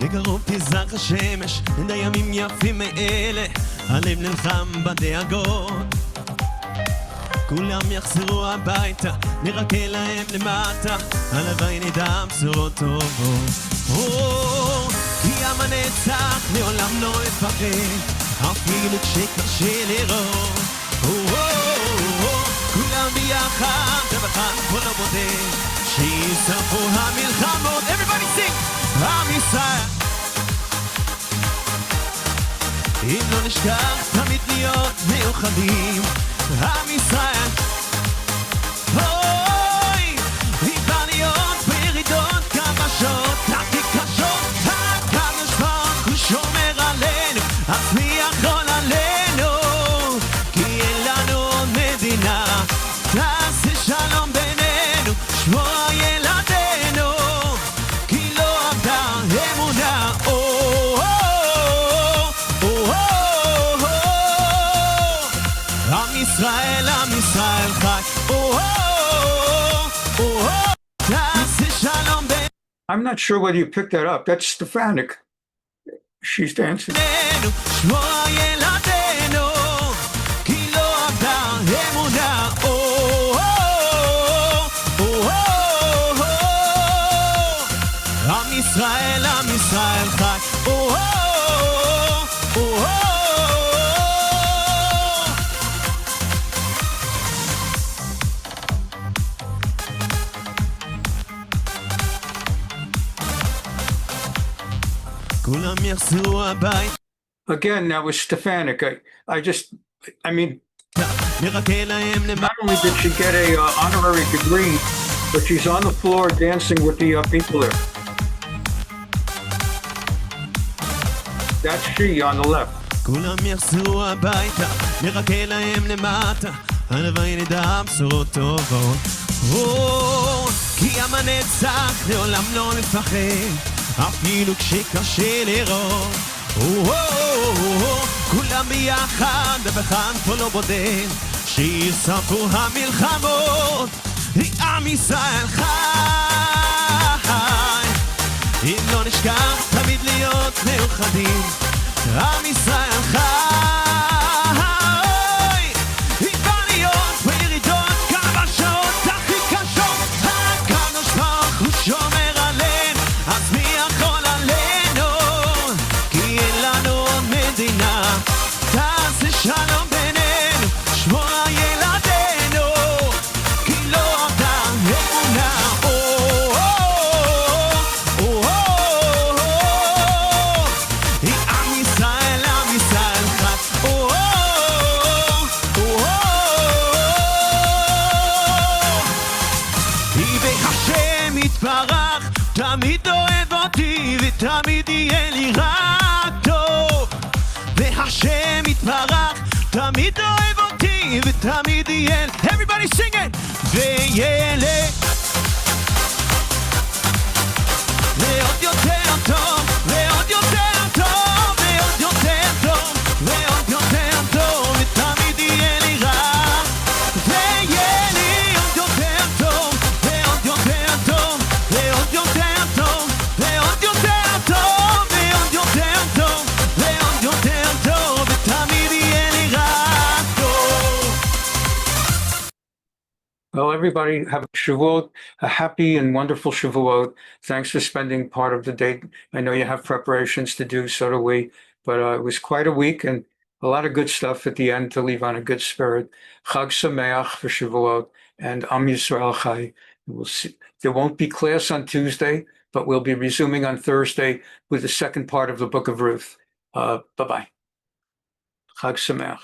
בקרוב תזרח השמש, אין הימים יפים מאלה, הלב נלחם בדאגות. כולם יחזרו הביתה, נרקה להם למטה, הלוואי נדע בשורות טובות. כי עם הנצח לעולם לא יפחד, אפילו כשקשה לראות. כולם ביחד, ובחן כל הבודד, שיספרו המלחמות. Everybody sing! עם ישראל. אם לא נשכח תמיד להיות מאוחדים, עם ישראל. אוי, היווניות בירידות כבשות, הכי קשות, הקדוש ברוך הוא שומר עלינו, אז מי יכול עלינו? כי אין לנו עוד מדינה, תעשה שלום בינינו, שמוע ילדינו, כי לא עבדה אמונה. עם ישראל, עם ישראל חי. תעשה שלום בינינו.
I'm not sure whether you picked that up. That's Stefanik. She's dancing.
שמוע ילדינו, כי לא עבדה אמונה. עם ישראל, עם ישראל חי. כולם יחזרו הבית.
Again, that was Stefanik. I mean,
נרקה להם למטה.
not only did she get a honorary degree, but she's on the floor dancing with the people there. That's she on the left.
כולם יחזרו הביתה, נרקה להם למטה, הלוואי נדע בשורות טובות. כי עם הנצח לעולם לא נפחד, אפילו כשקשה לראות. כולם ביחד ובחן פה לא בודד, שיספרו המלחמות. עם ישראל חי, אם לא נשכח תמיד להיות מאוחדים. עם ישראל חי, היווניות בירידות כבשות, הכי קשות, הקדוש ברוך הוא שומר עלינו, אז מי יכול עלינו? כי אין לנו עוד מדינה, תעשה שלום בינינו, שמוע ילדינו, כי לא עבדה אמונה. תמיד אוהב אותי ותמיד יהיה לי רק טוב, והשם יתברך. תמיד אוהב אותי ותמיד יהיה, everybody sing it, ויהיה לעוד יותר טוב, לעוד יותר טוב, לעוד יותר טוב, לעוד יותר טוב, ותמיד יהיה לי רע, ויהיה לי עוד יותר טוב, ועוד יותר טוב, ועוד יותר טוב, ועוד יותר טוב, ועוד יותר טוב, ועוד יותר טוב, ותמיד יהיה לי רק טוב.
Well, everybody have a Shavuot, a happy and wonderful Shavuot. Thanks for spending part of the day. I know you have preparations to do, so do we. But it was quite a week and a lot of good stuff at the end to leave on a good spirit. Chag Sameach for Shavuot and Am Yisrael Chai. We'll see. There won't be class on Tuesday, but we'll be resuming on Thursday with the second part of the Book of Ruth. Bye-bye. Chag Sameach.